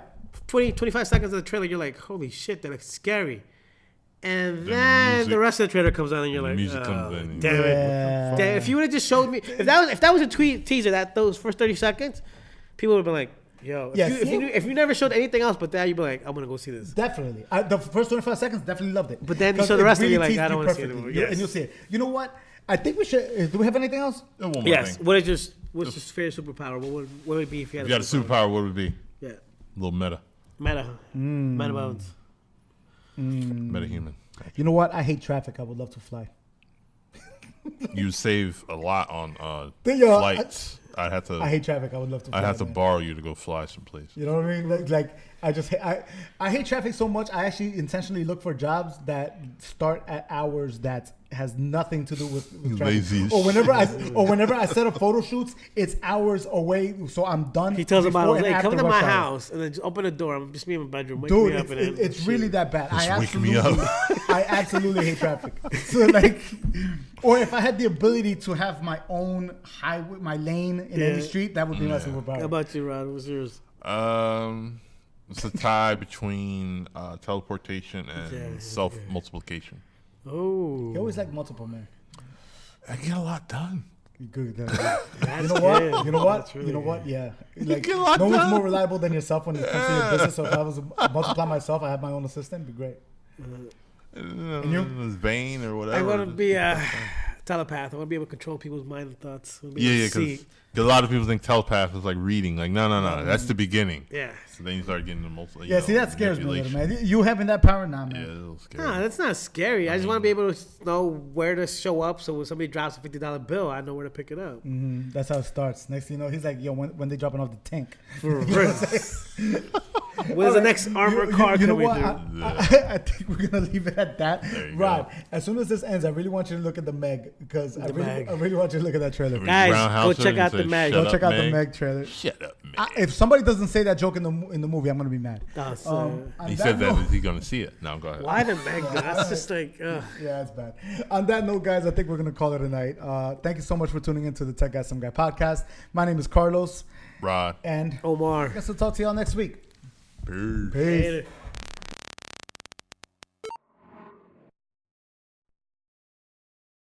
B: 20, 25 seconds of the trailer, you're like, holy shit, that looks scary. And
C: the
B: then the
C: music-
B: rest of the trailer comes on, and you're like,
C: music comes in and-
B: damn it.
A: Yeah.
B: Damn, if you would have just showed me, if that was a teaser, those first 30 seconds, people would have been like, yo, if you never showed anything else but that, you'd be like, I'm gonna go see this.
A: Definitely. The first 25 seconds, definitely loved it.
B: But then you
A: 'Cause
B: saw the
A: it
B: rest of it, you're like,
A: teased
B: I don't
A: you
B: wanna see it
A: perfectly.
B: anymore. Yes.
A: And you'll see it. You know what? I think we should. Do we have anything else?
C: One more
B: Yes.
C: thing.
B: What's your favorite superpower? What would it be if you had
C: If you had a superpower, what would it be?
B: Yeah.
C: A little meta
B: Meta bones.
C: human.
A: You know what? I hate traffic. I would love to fly.
C: You save a lot on
A: Yeah,
C: flights. I
A: hate traffic. I would love to fly.
C: I'd have to
A: man.
C: borrow you to go fly someplace.
A: You know what I mean? Like I just I hate traffic so much. I actually intentionally look for jobs that start at hours that has nothing to do with traffic.
C: Lazy as
A: Or whenever I set up photo shoots, it's hours away, so I'm done.
B: He tells the
A: before
B: models,
A: and
B: "Hey, come
A: after
B: to my
A: rush hour."
B: house and then just open the door. I'm just me in my bedroom. Wake
A: Dude,
B: me up and
A: it's really that bad.
C: Just wake me up.
A: I absolutely hate traffic. So like, or if I had the ability to have my own highway, my lane in any street, that would be my superpower.
B: How about you, Rod? What's yours?
C: It's a tie between teleportation and self multiplication.
B: Oh,
A: You always like multiple, man.
C: I get a lot done.
A: Good. You
B: that's
A: know what?
B: good.
A: You know what?
B: That's really
A: You know what?
B: good.
A: Yeah. Like,
C: get a lot
A: no one's
C: done.
A: more reliable than yourself when it comes to your business. So if I was to multiply myself, I have my own assistant. It'd be great. you?
C: His vein or whatever.
B: I want to be a telepath. I want to be able to control people's mind and thoughts. I wanna be
C: Yeah,
B: able
C: yeah,
B: to see.
C: because a lot of people think telepath is like reading. Like, no, that's the beginning.
B: Yeah.
C: So then you start getting the most.
A: Yeah, see, that scares me a little,
C: manipulation.
A: man. You having that power now,
C: Yeah,
A: man.
C: it's a little scary.
B: No, that's not scary. I just want to be able to know where to show up, so when somebody drops a $50 bill, I know where to pick it up.
A: That's how it starts. Next thing you know, he's like, yo, when they dropping off the tank.
B: For real. When's the next armored car
A: you know
B: coming
A: what?
B: through?
A: I think we're gonna leave it at that.
C: There you
A: Rod,
C: go.
A: as soon as this ends, I really want you to look at the Meg because I
B: Meg.
A: really want you to look at that trailer.
B: Guys, go
C: Roundhouser
B: check
C: and
B: out
C: say,
B: the Meg.
C: "Shut
A: Go
C: up,
A: check out the
C: Meg."
A: Meg trailer.
C: Shut up, man.
A: If somebody doesn't say that joke in the movie, I'm gonna be mad.
B: Oh, so-
A: On
C: He said that.
A: note-
C: Is he going to see it? No, go ahead.
B: Why the Meg? That's just like,
A: Yeah, it's bad. On that note, guys, I think we're gonna call it a night. Thank you so much for tuning into the Tech Guy Some Guy podcast. My name is Carlos,
C: Rod.
A: and
B: Omar.
A: I guess we'll talk to y'all next week.
C: Peace.
A: Peace.
B: Later.